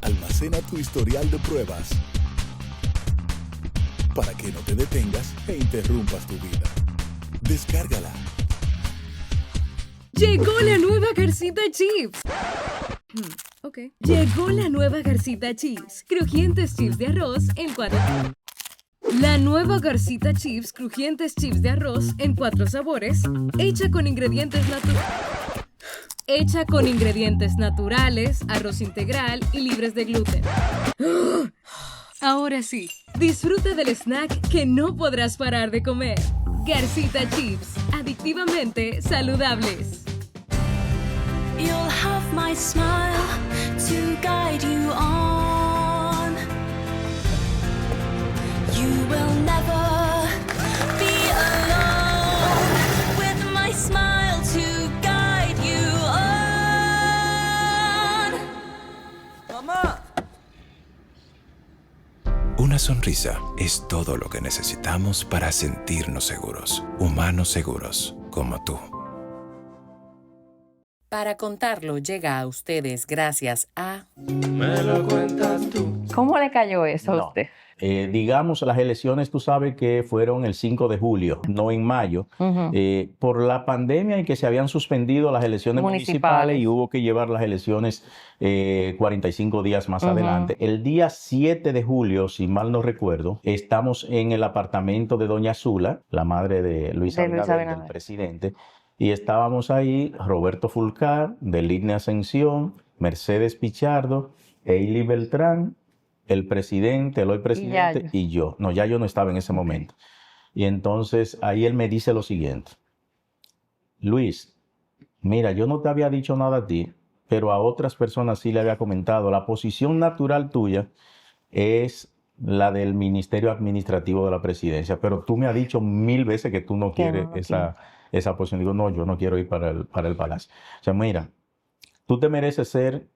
Almacena tu historial de pruebas para que no te detengas e interrumpas tu vida. Descárgala. Llegó la nueva Garcita Chips. Llegó la nueva Garcita Chips. Crujientes chips de arroz en 4. La nueva Garcita Chips, crujientes chips de arroz en 4 sabores, hecha con ingredientes naturales, arroz integral y libres de gluten. Ahora sí, disfruta del snack que no podrás parar de comer. Garcita Chips, adictivamente saludables. You'll have my smile to guide you on. You will never be alone. With my smile to guide you on. Mamá. Una sonrisa es todo lo que necesitamos para sentirnos seguros, humanos seguros, como tú. Para contarlo llega a ustedes gracias a... Me lo cuentas tú. ¿Cómo le cayó eso a No. usted? Digamos, las elecciones, tú sabes que fueron el 5 de julio, no en mayo, por la pandemia y que se habían suspendido las elecciones municipales y hubo que llevar las elecciones 45 días más adelante. El día 7 de julio, si mal no recuerdo, estamos en el apartamento de Doña Zula, la madre de Luis Abinader, del presidente, y estábamos ahí, Roberto Fulcar, Deligne Ascensión, Mercedes Pichardo, Eily Beltrán, el presidente, el hoy presidente y yo. No, ya yo no estaba en ese momento. Y entonces ahí él me dice lo siguiente. Luis, mira, yo no te había dicho nada a ti, pero a otras personas sí le había comentado. La posición natural tuya es la del Ministerio Administrativo de la Presidencia, pero tú me has dicho 1000 veces que tú no quieres esa posición. Digo, no, yo no quiero ir para el Palacio. O sea, mira, tú te mereces ser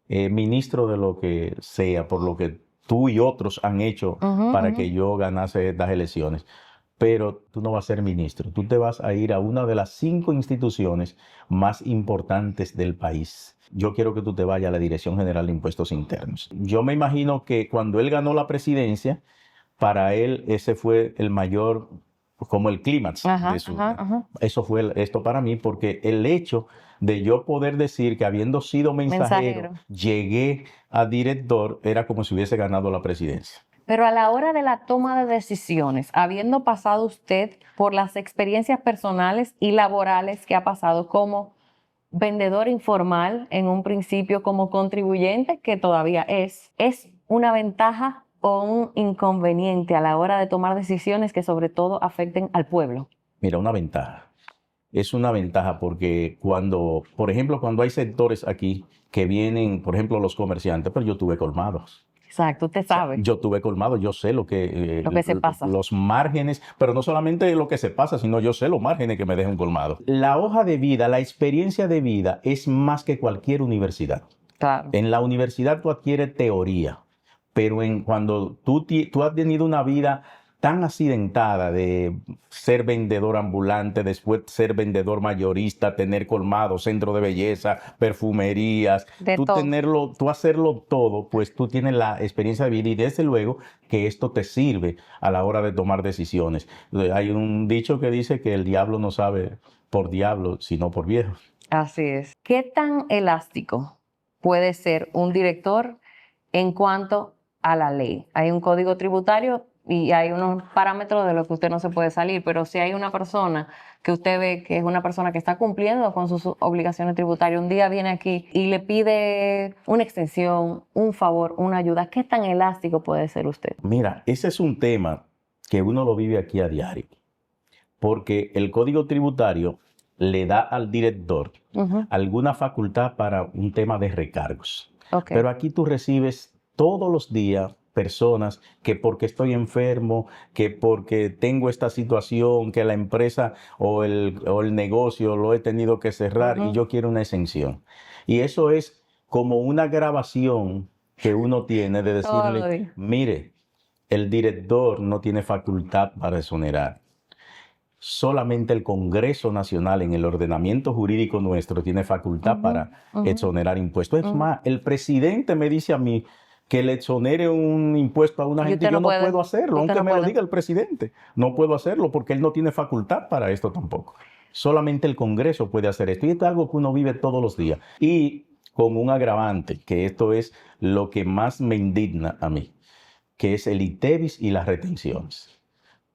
ministro de lo que sea, por lo que tú y otros han hecho para que yo ganase estas elecciones. Pero tú no vas a ser ministro. Tú te vas a ir a una de las 5 instituciones más importantes del país. Yo quiero que tú te vayas a la Dirección General de Impuestos Internos. Yo me imagino que cuando él ganó la presidencia, para él ese fue el mayor, como el clímax de su vida. Eso fue esto para mí, porque el hecho de yo poder decir que habiendo sido mensajero, llegué a director, era como si hubiese ganado la presidencia. Pero a la hora de la toma de decisiones, habiendo pasado usted por las experiencias personales y laborales que ha pasado como vendedor informal, en un principio como contribuyente, que todavía ¿es una ventaja o un inconveniente a la hora de tomar decisiones que sobre todo afecten al pueblo? Mira, una ventaja. Es una ventaja porque cuando, por ejemplo, cuando hay sectores aquí que vienen, por ejemplo, los comerciantes, pero yo tuve colmados. Exacto, usted sabe. O sea, yo tuve colmado, yo sé lo que se pasa. Los márgenes, pero no solamente lo que se pasa, sino yo sé los márgenes que me deja un colmado. La hoja de vida, la experiencia de vida es más que cualquier universidad. Claro. En la universidad tú adquieres teoría, pero cuando tú has tenido una vida tan accidentada de ser vendedor ambulante, después ser vendedor mayorista, tener colmado, centro de belleza, perfumerías, tú hacerlo todo, pues tú tienes la experiencia de vida y desde luego que esto te sirve a la hora de tomar decisiones. Hay un dicho que dice que el diablo no sabe por diablo, sino por viejo. Así es. ¿Qué tan elástico puede ser un director en cuanto a la ley? Hay un código tributario y hay unos parámetros de los que usted no se puede salir, pero si hay una persona que usted ve que es una persona que está cumpliendo con sus obligaciones tributarias, un día viene aquí y le pide una extensión, un favor, una ayuda, ¿qué tan elástico puede ser usted? Mira, ese es un tema que uno lo vive aquí a diario, porque el Código Tributario le da al director alguna facultad para un tema de recargos. Okay. Pero aquí tú recibes todos los días personas que porque estoy enfermo, que porque tengo esta situación, que la empresa o el negocio lo he tenido que cerrar y yo quiero una exención. Y eso es como una grabación que uno tiene de decirle, mire, el director no tiene facultad para exonerar. Solamente el Congreso Nacional en el ordenamiento jurídico nuestro tiene facultad para exonerar impuestos. Es más, el presidente me dice a mí que le exonere un impuesto a una gente y yo no puedo hacerlo, aunque me lo diga el presidente. No puedo hacerlo porque él no tiene facultad para esto tampoco. Solamente el Congreso puede hacer esto. Y esto es algo que uno vive todos los días. Y con un agravante, que esto es lo que más me indigna a mí, que es el ITEVIS y las retenciones.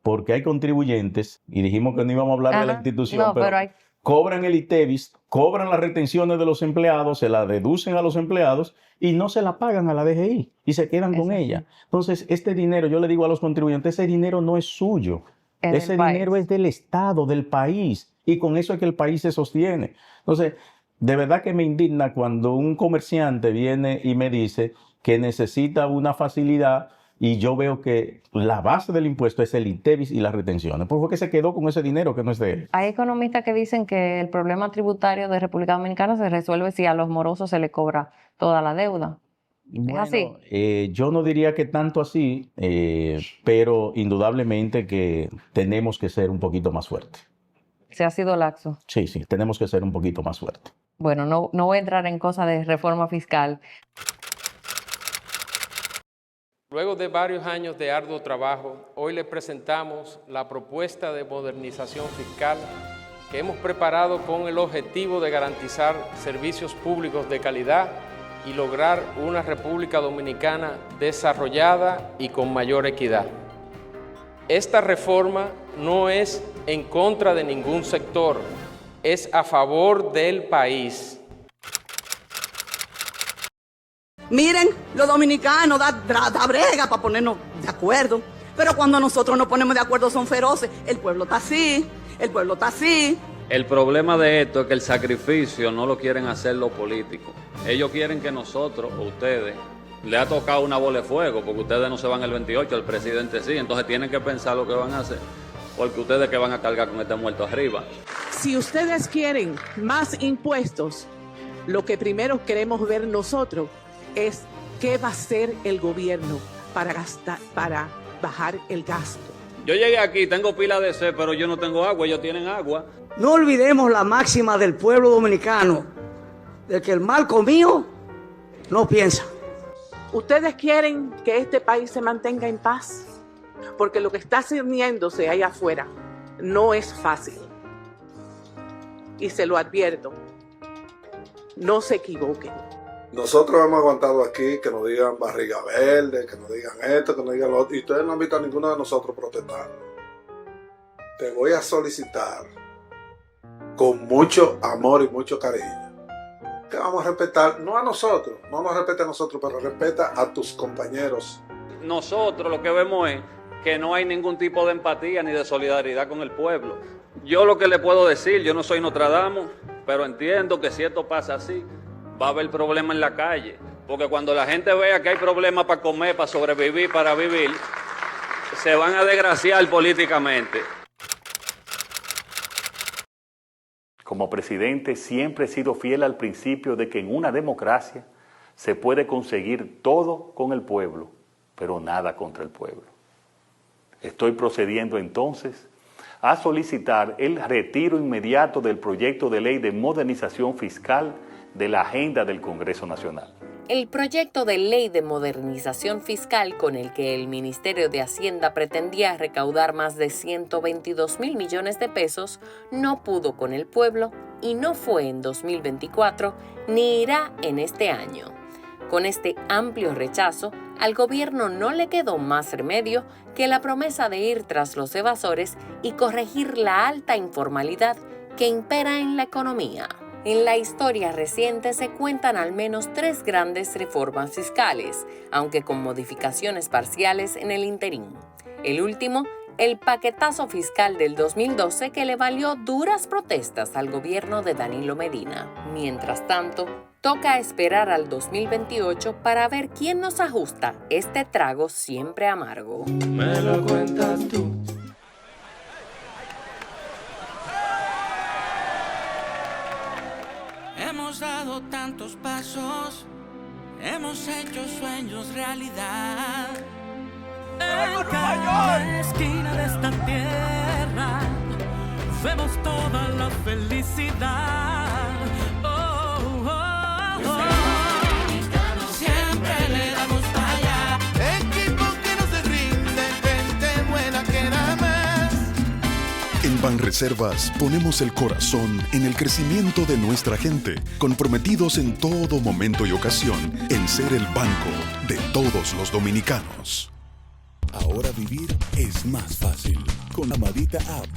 Porque hay contribuyentes, y dijimos que no íbamos a hablar de la institución, pero cobran el ITEVIS, cobran las retenciones de los empleados, se la deducen a los empleados y no se la pagan a la DGI y se quedan con ella. Entonces, este dinero, yo le digo a los contribuyentes, ese dinero no es suyo. Ese dinero es del Estado, del país, y con eso es que el país se sostiene. Entonces, de verdad que me indigna cuando un comerciante viene y me dice que necesita una facilidad y yo veo que la base del impuesto es el ITEVIS y las retenciones. ¿Por qué se quedó con ese dinero que no es de él? Hay economistas que dicen que el problema tributario de República Dominicana se resuelve si a los morosos se les cobra toda la deuda. Bueno, ¿es así? Yo no diría que tanto así, pero indudablemente que tenemos que ser un poquito más fuertes. ¿Se ha sido laxo? Sí, tenemos que ser un poquito más fuertes. Bueno, no voy a entrar en cosas de reforma fiscal. Luego de varios años de arduo trabajo, hoy le presentamos la propuesta de modernización fiscal que hemos preparado con el objetivo de garantizar servicios públicos de calidad y lograr una República Dominicana desarrollada y con mayor equidad. Esta reforma no es en contra de ningún sector, es a favor del país. Miren, los dominicanos da brega para ponernos de acuerdo. Pero cuando nosotros nos ponemos de acuerdo son feroces. El pueblo está así, el pueblo está así. El problema de esto es que el sacrificio no lo quieren hacer los políticos. Ellos quieren que nosotros, o ustedes, le ha tocado una bola de fuego, porque ustedes no se van el 28, el presidente sí. Entonces tienen que pensar lo que van a hacer, porque ustedes que van a cargar con este muerto arriba. Si ustedes quieren más impuestos, lo que primero queremos ver nosotros es qué va a hacer el gobierno para bajar el gasto. Yo llegué aquí, tengo pila de sed, pero yo no tengo agua, ellos tienen agua. No olvidemos la máxima del pueblo dominicano, de que el mal comido no piensa. ¿Ustedes quieren que este país se mantenga en paz? Porque lo que está cerniéndose allá afuera no es fácil. Y se lo advierto, no se equivoquen. Nosotros hemos aguantado aquí que nos digan barriga verde, que nos digan esto, que nos digan lo otro, y ustedes no han visto a ninguno de nosotros protestando. Te voy a solicitar con mucho amor y mucho cariño que vamos a respetar, no a nosotros, no nos respeta a nosotros, pero respeta a tus compañeros. Nosotros lo que vemos es que no hay ningún tipo de empatía ni de solidaridad con el pueblo. Yo lo que le puedo decir, yo no soy Nostradamus, pero entiendo que si esto pasa así, va a haber problema en la calle, porque cuando la gente vea que hay problemas para comer, para sobrevivir, para vivir, se van a desgraciar políticamente. Como presidente siempre he sido fiel al principio de que en una democracia se puede conseguir todo con el pueblo, pero nada contra el pueblo. Estoy procediendo entonces a solicitar el retiro inmediato del proyecto de ley de modernización fiscal de la agenda del Congreso Nacional. El proyecto de ley de modernización fiscal con el que el Ministerio de Hacienda pretendía recaudar más de 122.000 millones de pesos no pudo con el pueblo y no fue en 2024 ni irá en este año. Con este amplio rechazo, al gobierno no le quedó más remedio que la promesa de ir tras los evasores y corregir la alta informalidad que impera en la economía. En la historia reciente se cuentan al menos 3 grandes reformas fiscales, aunque con modificaciones parciales en el interín. El último, el paquetazo fiscal del 2012 que le valió duras protestas al gobierno de Danilo Medina. Mientras tanto, toca esperar al 2028 para ver quién nos ajusta este trago siempre amargo. Me lo cuentas tú. Hemos dado tantos pasos, hemos hecho sueños realidad. En cada esquina de esta tierra vemos toda la felicidad. Oh, oh, oh. Siempre le damos para allá. Equipo que no se rinde, gente buena que da más. En Banreservas ponemos el corazón en el crecimiento de nuestra gente, comprometidos en todo momento y ocasión en ser el banco de todos los dominicanos. Ahora vivir es más fácil con la Amadita App.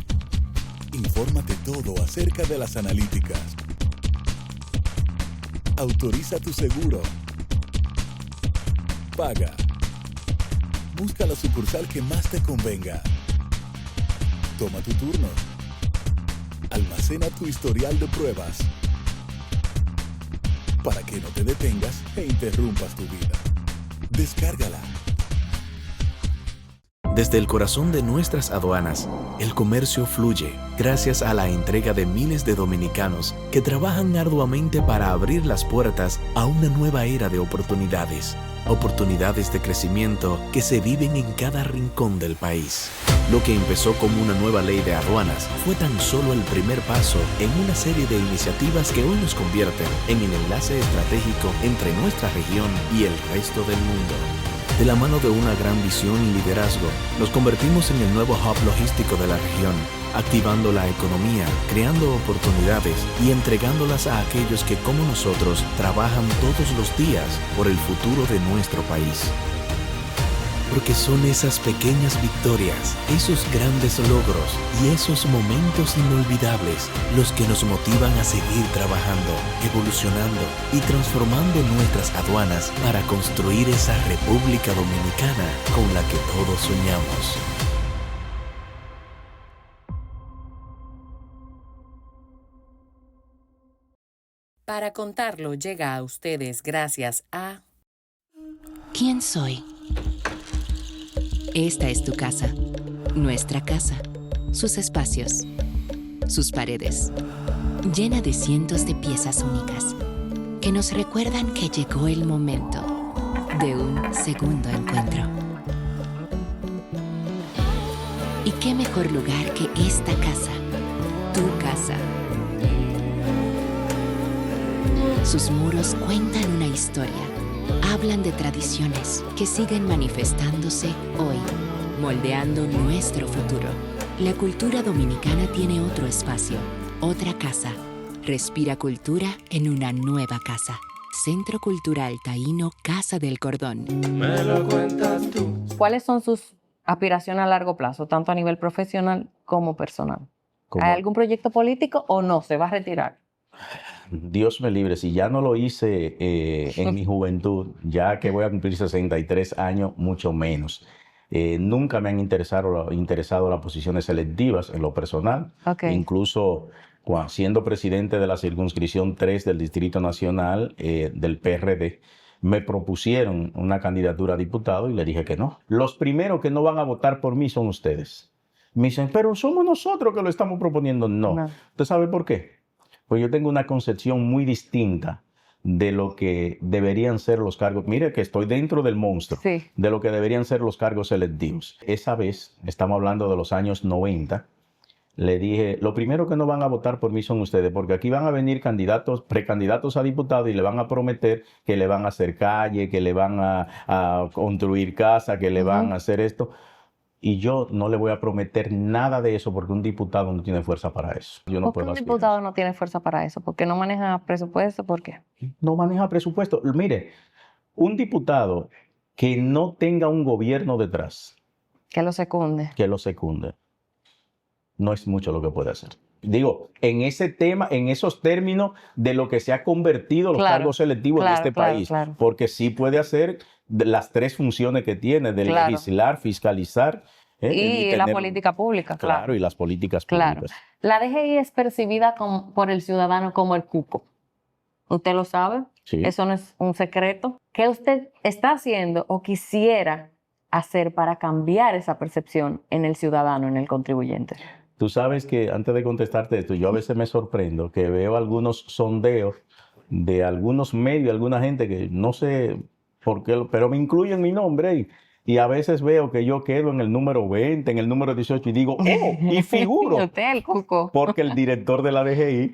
Infórmate todo acerca de las analíticas. Autoriza tu seguro. Paga. Busca la sucursal que más te convenga. Toma tu turno. Almacena tu historial de pruebas para que no te detengas e interrumpas tu vida. Descárgala. Desde el corazón de nuestras aduanas, el comercio fluye gracias a la entrega de miles de dominicanos que trabajan arduamente para abrir las puertas a una nueva era de oportunidades. Oportunidades de crecimiento que se viven en cada rincón del país. Lo que empezó como una nueva ley de aduanas fue tan solo el primer paso en una serie de iniciativas que hoy nos convierten en el enlace estratégico entre nuestra región y el resto del mundo. De la mano de una gran visión y liderazgo, nos convertimos en el nuevo hub logístico de la región, activando la economía, creando oportunidades y entregándolas a aquellos que, como nosotros, trabajan todos los días por el futuro de nuestro país. Porque son esas pequeñas victorias, esos grandes logros y esos momentos inolvidables los que nos motivan a seguir trabajando, evolucionando y transformando nuestras aduanas para construir esa República Dominicana con la que todos soñamos. Para contarlo llega a ustedes gracias a... ¿Quién soy? Esta es tu casa, nuestra casa, sus espacios, sus paredes, llena de cientos de piezas únicas que nos recuerdan que llegó el momento de un segundo encuentro. ¿Y qué mejor lugar que esta casa, tu casa? Sus muros cuentan una historia. Hablan de tradiciones que siguen manifestándose hoy, moldeando nuestro futuro. La cultura dominicana tiene otro espacio, otra casa. Respira cultura en una nueva casa. Centro Cultural Taíno Casa del Cordón. Me lo cuentas tú. ¿Cuáles son sus aspiraciones a largo plazo, tanto a nivel profesional como personal? ¿Hay algún proyecto político o no? ¿Se va a retirar? Dios me libre, si ya no lo hice en mi juventud, ya que voy a cumplir 63 años, mucho menos. Nunca me han interesado las posiciones selectivas en lo personal. Okay. Incluso siendo presidente de la circunscripción 3 del Distrito Nacional del PRD, me propusieron una candidatura a diputado y le dije que no. Los primeros que no van a votar por mí son ustedes. Me dicen, pero somos nosotros que lo estamos proponiendo. No. ¿Usted sabe por qué? Pues yo tengo una concepción muy distinta de lo que deberían ser los cargos. Mire que estoy dentro del monstruo, de lo que deberían ser los cargos selectivos. Esa vez, estamos hablando de los años 90, le dije, lo primero que no van a votar por mí son ustedes, porque aquí van a venir precandidatos a diputados y le van a prometer que le van a hacer calle, que le van a construir casa, que le van a hacer esto. Y yo no le voy a prometer nada de eso porque un diputado no tiene fuerza para eso. Yo no ¿Por qué puedo un diputado no tiene fuerza para eso? ¿Porque no maneja presupuesto? ¿Por qué? No maneja presupuesto. Mire, un diputado que no tenga un gobierno detrás Que lo secunde. que lo secunde, no es mucho lo que puede hacer. Digo, en ese tema, en esos términos de lo que se ha convertido los Claro, cargos selectivos de claro, este claro, país, claro. porque sí puede hacer las tres funciones que tiene, de Claro. legislar, fiscalizar Y la tener- política pública, claro. Claro, y las políticas Claro. públicas. La DGI es percibida por el ciudadano como el cuco. ¿Usted lo sabe? Sí. Eso no es un secreto. ¿Qué usted está haciendo o quisiera hacer para cambiar esa percepción en el ciudadano, en el contribuyente? Tú sabes que antes de contestarte esto, yo a veces me sorprendo que veo algunos sondeos de algunos medios, alguna gente que no sé por qué, pero me incluyen mi nombre ahí. Y a veces veo que yo quedo en el número 20, en el número 18 y digo, ¡oh! Y figuro. Usted el cuco. Porque el director de la DGI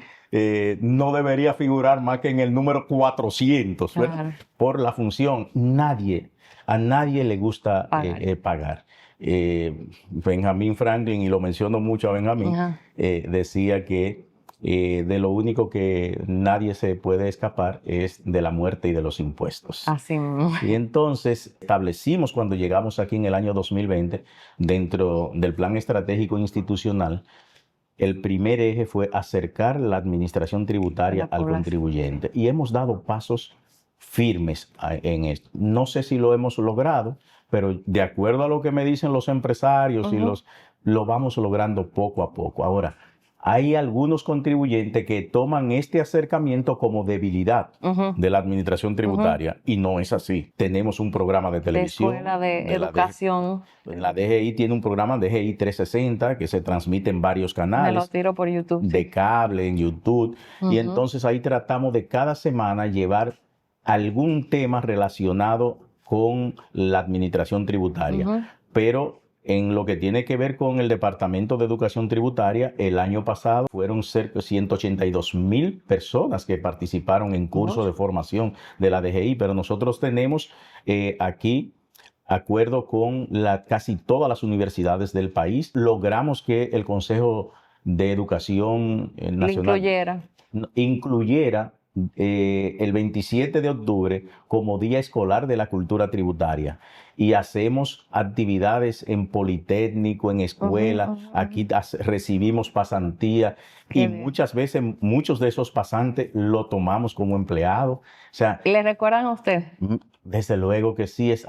no debería figurar más que en el número 400, ¿verdad? Claro. Por la función. A nadie le gusta pagar. Benjamin Franklin, y lo menciono mucho a Benjamin, Ajá. decía que de lo único que nadie se puede escapar es de la muerte y de los impuestos. Así mismo. Y entonces establecimos, cuando llegamos aquí en el año 2020, dentro del plan estratégico institucional, el primer eje fue acercar la administración tributaria al contribuyente. Y hemos dado pasos firmes en esto. No sé si lo hemos logrado, pero de acuerdo a lo que me dicen los empresarios, lo vamos logrando poco a poco. Ahora, hay algunos contribuyentes que toman este acercamiento como debilidad de la administración tributaria, y no es así. Tenemos un programa de De televisión. escuela de la educación. La DGI tiene un programa DGI 360 que se transmite en varios Me lo canales tiro por YouTube. de cable, en YouTube. Ujú. Y entonces ahí tratamos de cada semana llevar algún tema relacionado con la administración tributaria. Ujú. Pero en lo que tiene que ver con el Departamento de Educación Tributaria, el año pasado fueron cerca de 182,000 personas que participaron en cursos de formación de la DGI, pero nosotros tenemos aquí acuerdo con casi todas las universidades del país. Logramos que el Consejo de Educación Nacional incluyera el 27 de octubre como Día Escolar de la Cultura Tributaria, y hacemos actividades en Politécnico, en escuela. Aquí recibimos pasantía y muchas veces muchos de esos pasantes lo tomamos como empleados. O sea, ¿Le recuerdan a usted? desde luego que sí, es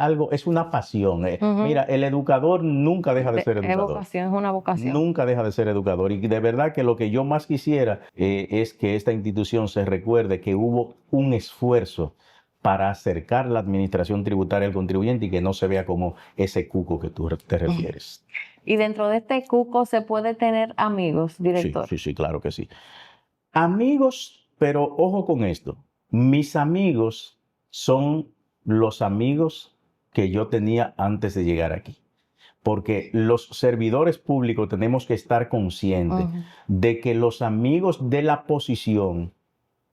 una pasión. Mira, el educador nunca deja de ser Es educador. vocación, es una vocación. Nunca deja de ser educador. Y de verdad que lo que yo más quisiera es que esta institución se recuerde que hubo un esfuerzo para acercar la administración tributaria al contribuyente y que no se vea como ese cuco que tú te refieres. Y dentro de este cuco se puede tener amigos, director. Sí, claro que sí. Amigos, pero ojo con esto. Mis amigos son los amigos que yo tenía antes de llegar aquí. Porque los servidores públicos tenemos que estar conscientes de que los amigos de la posición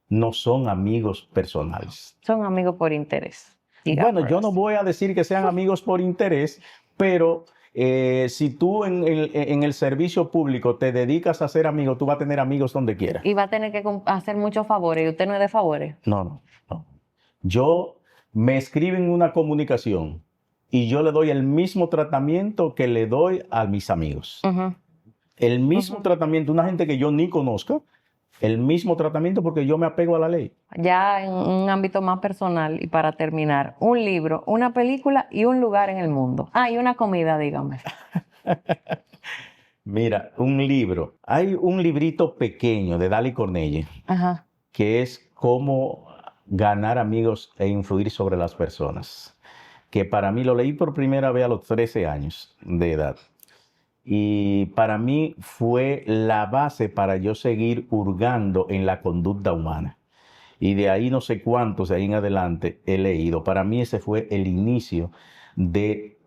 no son amigos personales. Son amigos por interés. Bueno, yo no voy a decir que sean amigos por interés, pero si tú en el servicio público te dedicas a ser amigo, tú vas a tener amigos donde quiera. Y va a tener que hacer muchos favores. ¿Y usted no es de favores? No. Yo me escriben una comunicación y yo le doy el mismo tratamiento que le doy a mis amigos. El mismo tratamiento, una gente que yo ni conozca, el mismo tratamiento, porque yo me apego a la ley. Ya en un ámbito más personal, y para terminar, un libro, una película y un lugar en el mundo. Y una comida, dígame. Mira, un libro. Hay un librito pequeño de Dali Cornelle que es Cómo ganar amigos e influir sobre las personas, que para mí lo leí por primera vez a los 13 años de edad. Y para mí fue la base para yo seguir hurgando en la conducta humana. Y de ahí no sé cuántos, de ahí en adelante, he leído. Para mí ese fue el inicio de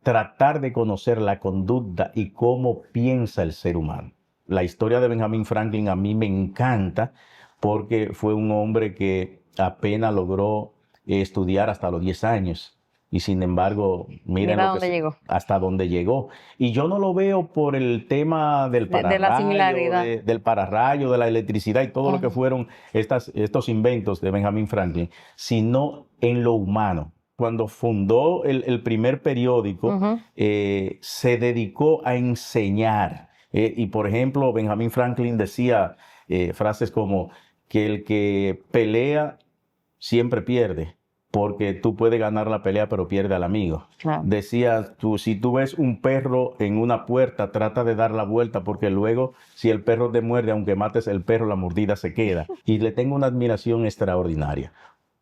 tratar de conocer la conducta y cómo piensa el ser humano. La historia de Benjamin Franklin a mí me encanta porque fue un hombre que apenas logró estudiar hasta los 10 años. Y sin embargo, mira hasta dónde llegó. Y yo no lo veo por el tema del pararrayo, de la similaridad. del pararrayo, de la electricidad y todo lo que fueron estos inventos de Benjamin Franklin, sino en lo humano. cuando fundó el primer periódico, se dedicó a enseñar. Y por ejemplo, Benjamin Franklin decía frases como que el que pelea siempre pierde, porque tú puedes ganar la pelea pero pierde al amigo. Claro. Decía, si tú ves un perro en una puerta, trata de dar la vuelta, porque luego si el perro te muerde, aunque mates el perro, la mordida se queda. Y le tengo una admiración extraordinaria.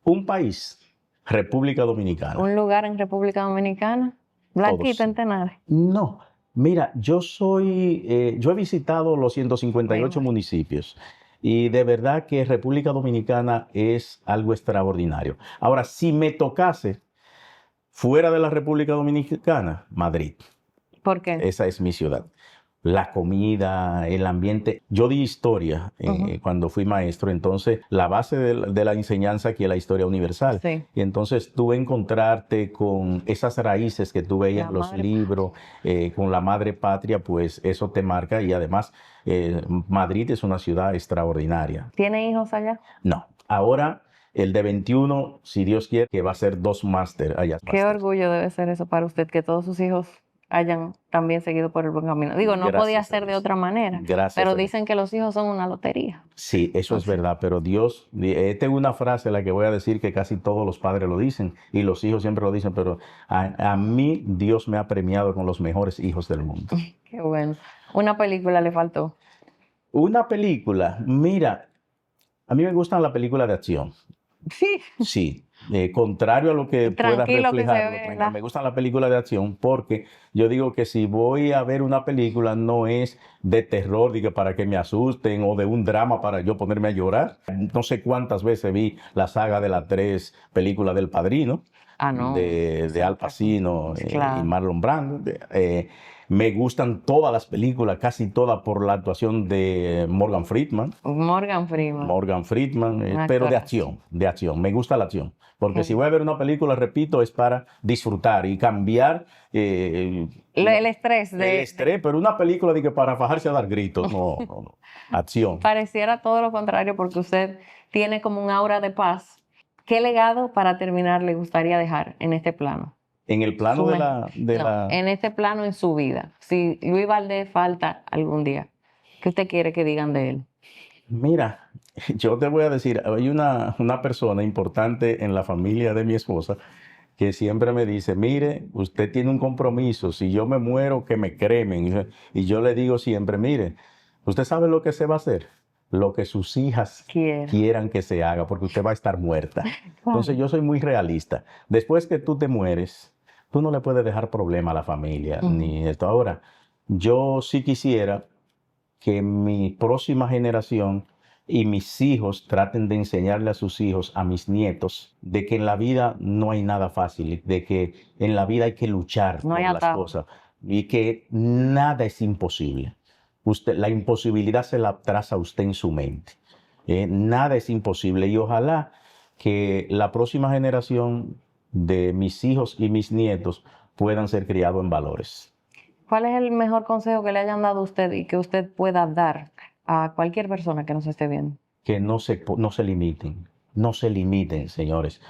Un país, República Dominicana. ¿Un lugar en República Dominicana? Blanquita en Tenares. No. Mira, yo he visitado los 158 municipios. Y de verdad que República Dominicana es algo extraordinario. Ahora, si me tocase fuera de la República Dominicana, Madrid. ¿Por qué? Esa es mi ciudad. La comida, el ambiente. Yo di historia cuando fui maestro, entonces la base de la enseñanza aquí es la historia universal. Sí. Y entonces tú encontrarte con esas raíces que tú veías en los libros, con la madre patria, pues eso te marca. Y además Madrid es una ciudad extraordinaria. ¿Tiene hijos allá? No, ahora el de 21, si Dios quiere, que va a ser 2 máster allá. Qué orgullo debe ser eso para usted, que todos sus hijos hayan también seguido por el buen camino. Digo, no Gracias podía ser de otra manera, Gracias pero a Dios. dicen que los hijos son una lotería. Sí, eso es verdad, pero Dios, tengo una frase la que voy a decir que casi todos los padres lo dicen y los hijos siempre lo dicen, pero a mí Dios me ha premiado con los mejores hijos del mundo. Qué bueno. Una película le faltó. Una película, mira, a mí me gustan las películas de acción. Sí. Sí. Contrario a lo que pueda reflejar, me gustan las películas de acción porque yo digo que si voy a ver una película no es de terror, digo, para que me asusten o de un drama para yo ponerme a llorar. No sé cuántas veces vi la saga de las 3 películas del Padrino, de Al Pacino y Marlon Brando. Me gustan todas las películas, casi todas, por la actuación de Morgan Freeman. Pero de acción. Me gusta la acción. Porque si voy a ver una película, repito, es para disfrutar y cambiar el estrés. El estrés, pero una película de que para fajarse a dar gritos, no. Acción. Pareciera todo lo contrario porque usted tiene como un aura de paz. ¿Qué legado, para terminar, le gustaría dejar en este plano? En el plano en este plano en su vida. Si Luis Valdés falta algún día, ¿qué usted quiere que digan de él? Mira, yo te voy a decir, hay una persona importante en la familia de mi esposa que siempre me dice, mire, usted tiene un compromiso, si yo me muero, que me cremen. Y yo le digo siempre, mire, usted sabe lo que se va a hacer, lo que sus hijas quieran que se haga, porque usted va a estar muerta. Entonces yo soy muy realista. Después que tú te mueres, tú no le puedes dejar problema a la familia, ni esto. Ahora, yo sí quisiera que mi próxima generación y mis hijos traten de enseñarle a sus hijos, a mis nietos, de que en la vida no hay nada fácil, de que en la vida hay que luchar por las cosas y que nada es imposible. La imposibilidad se la traza usted en su mente. Nada es imposible y ojalá que la próxima generación de mis hijos y mis nietos puedan ser criados en valores. ¿Cuál es el mejor consejo que le hayan dado a usted y que usted pueda dar a cualquier persona que nos esté viendo? Que no se limiten, señores.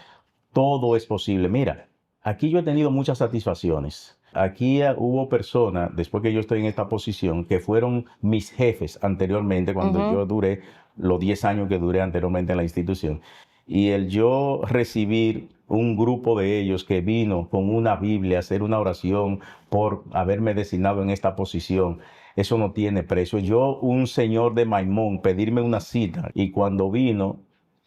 Todo es posible. Mira, aquí yo he tenido muchas satisfacciones. Aquí hubo personas, después que yo estoy en esta posición, que fueron mis jefes anteriormente, cuando yo duré los 10 años que duré anteriormente en la institución. Y el yo recibir un grupo de ellos que vino con una Biblia a hacer una oración por haberme designado en esta posición, eso no tiene precio. Yo, un señor de Maimón, pedirme una cita y cuando vino,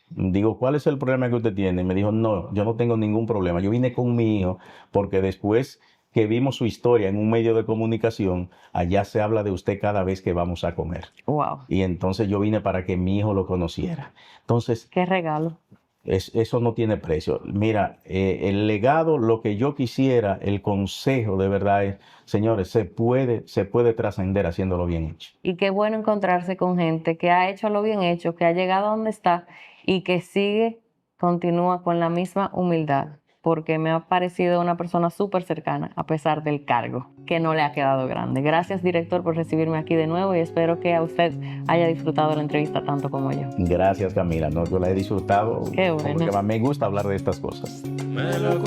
digo, ¿cuál es el problema que usted tiene? Me dijo, no, yo no tengo ningún problema. Yo vine con mi hijo porque después que vimos su historia en un medio de comunicación, allá se habla de usted cada vez que vamos a comer. Wow. Y entonces yo vine para que mi hijo lo conociera. Entonces, qué regalo. Eso no tiene precio. Mira, el legado, lo que yo quisiera, el consejo de verdad es, señores, se puede trascender haciéndolo bien hecho. Y qué bueno encontrarse con gente que ha hecho lo bien hecho, que ha llegado a donde está y que continúa con la misma humildad, porque me ha parecido una persona súper cercana a pesar del cargo, que no le ha quedado grande. Gracias, director, por recibirme aquí de nuevo y espero que a usted haya disfrutado la entrevista tanto como yo. Gracias, Camila. No, yo la he disfrutado. Qué bueno. Porque me gusta hablar de estas cosas. Me lo